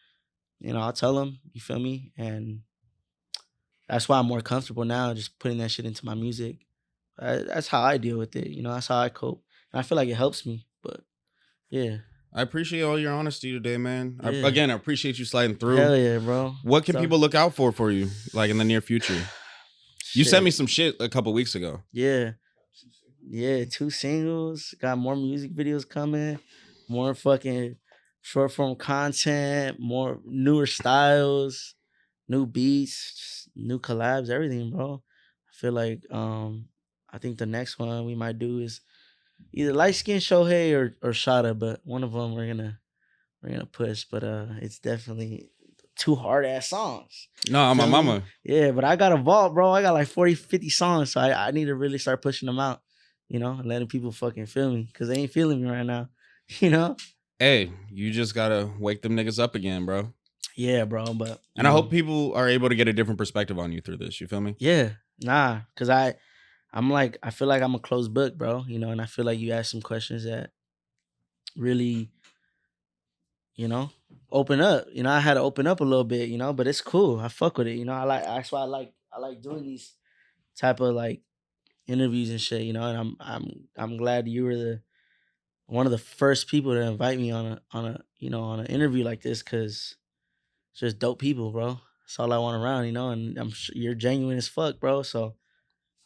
I'll tell them. You feel me? And that's why I'm more comfortable now, just putting that shit into my music. That's how I deal with it. That's how I cope, and I feel like it helps me. But yeah, I appreciate all your honesty today, man. yeah, Again, I appreciate you sliding through. hell yeah, bro. What can So people look out for you, like in the near future? You sent me shit, some shit a couple weeks ago. yeah, yeah. 2 singles, got more music videos coming, more fucking short form content, more newer styles, new beats, just new collabs, everything, bro. I feel like I think the next one we might do is either light skin Shohei or Shada, but one of them we're gonna push. But it's definitely 2 hard ass songs. No, I'm my Feel me? mama. Yeah, but I got a vault, bro. I got like 40, 50 songs, so I need to really start pushing them out, and letting people fucking feel me because they ain't feeling me right now, you know. Hey, you just gotta wake them niggas up again, bro. Yeah, bro. But And I hope people are able to get a different perspective on you through this. You feel me? yeah, nah, cause I'm like I feel like I'm a closed book, bro. And I feel like you asked some questions that really open up. I had to open up a little bit, but it's cool. I fuck with it. I like that's why I like I like doing these type of like interviews and shit, you know. And I'm glad you were one of the first people to invite me on a on an interview like this, because it's just dope people, bro. That's all I want around, you know. And I'm sure you're genuine as fuck, bro. So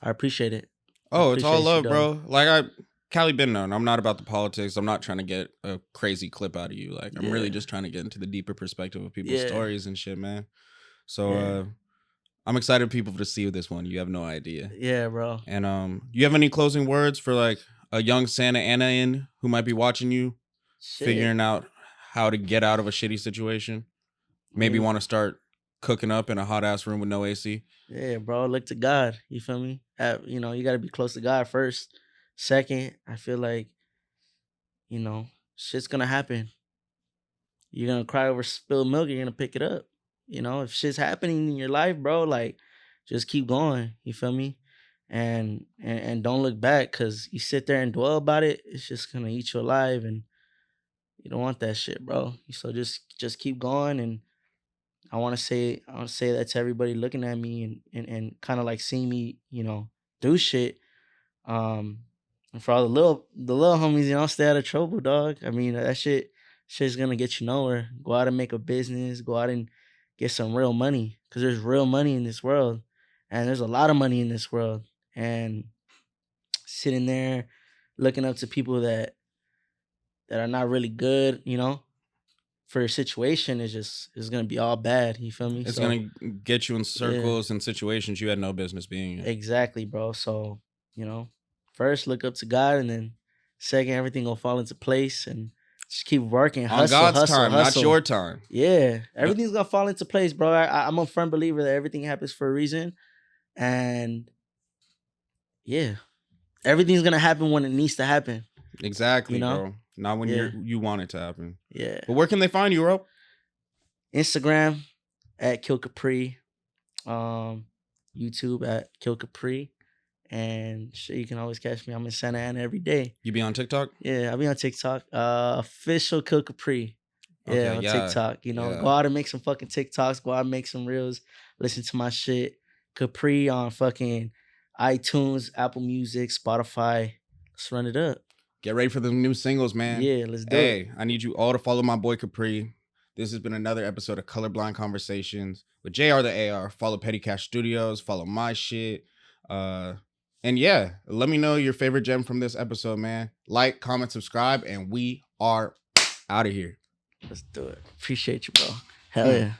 I appreciate it. Oh, it's all Appreciate you, love, dog. bro. Like Cali been known. I'm not about the politics. I'm not trying to get a crazy clip out of you. Like I'm really Yeah. just trying to get into the deeper perspective of people's Yeah. stories and shit, man. So Yeah. I'm excited for people to see this one. You have no idea. Yeah, bro. And you have any closing words for like a young Santa Ana in who might be watching you, Shit. figuring out how to get out of a shitty situation? Maybe want to start cooking up in a hot ass room with no AC. Yeah, bro. Look to God. You feel me? You know, you got to be close to God first. Second, I feel like, shit's gonna happen. You're gonna cry over spilled milk. You're gonna pick it up. You know, if shit's happening in your life, bro, like, just keep going. You feel me? And don't look back, because you sit there and dwell about it, it's just gonna eat you alive, and you don't want that shit, bro. So just keep going. And I want to say that to everybody looking at me and kind of like seeing me, do shit. And for all the little homies, stay out of trouble, dog. I mean, that shit's gonna get you nowhere. Go out and make a business. Go out and get some real money, because there's real money in this world, and there's a lot of money in this world. And sitting there looking up to people that are not really good, for your situation is gonna be all bad. You feel me? It's gonna get you in circles and situations you had no business being in. Exactly, bro. So, first look up to God, and then second, everything will fall into place, and just keep working. Hustle, on God's hustle, time, hustle. not your time. Yeah, everything's gonna fall into place, bro. I'm a firm believer that everything happens for a reason, and yeah, everything's gonna happen when it needs to happen. Exactly, bro. Not when you want it to happen. Yeah. But where can they find you, bro? Instagram at Kill Kapri, YouTube at Kill Kapri, and shit, you can always catch me. I'm in Santa Ana every day. You be on TikTok? Yeah, I'll be on TikTok. Official Kill Kapri. Yeah, on TikTok. Go out and make some fucking TikToks. Go out and make some reels. Listen to my shit. Kapri on fucking iTunes, Apple Music, Spotify. Let's run it up. Get ready for the new singles, man. Yeah, let's do it. Hey, I need you all to follow my boy Kapri. This has been another episode of Colorblind Conversations with JR the AR. Follow Petty Cash Studios. Follow my shit. And yeah, let me know your favorite gem from this episode, man. Like, comment, subscribe, and we are out of here. Let's do it. Appreciate you, bro. Hell yeah.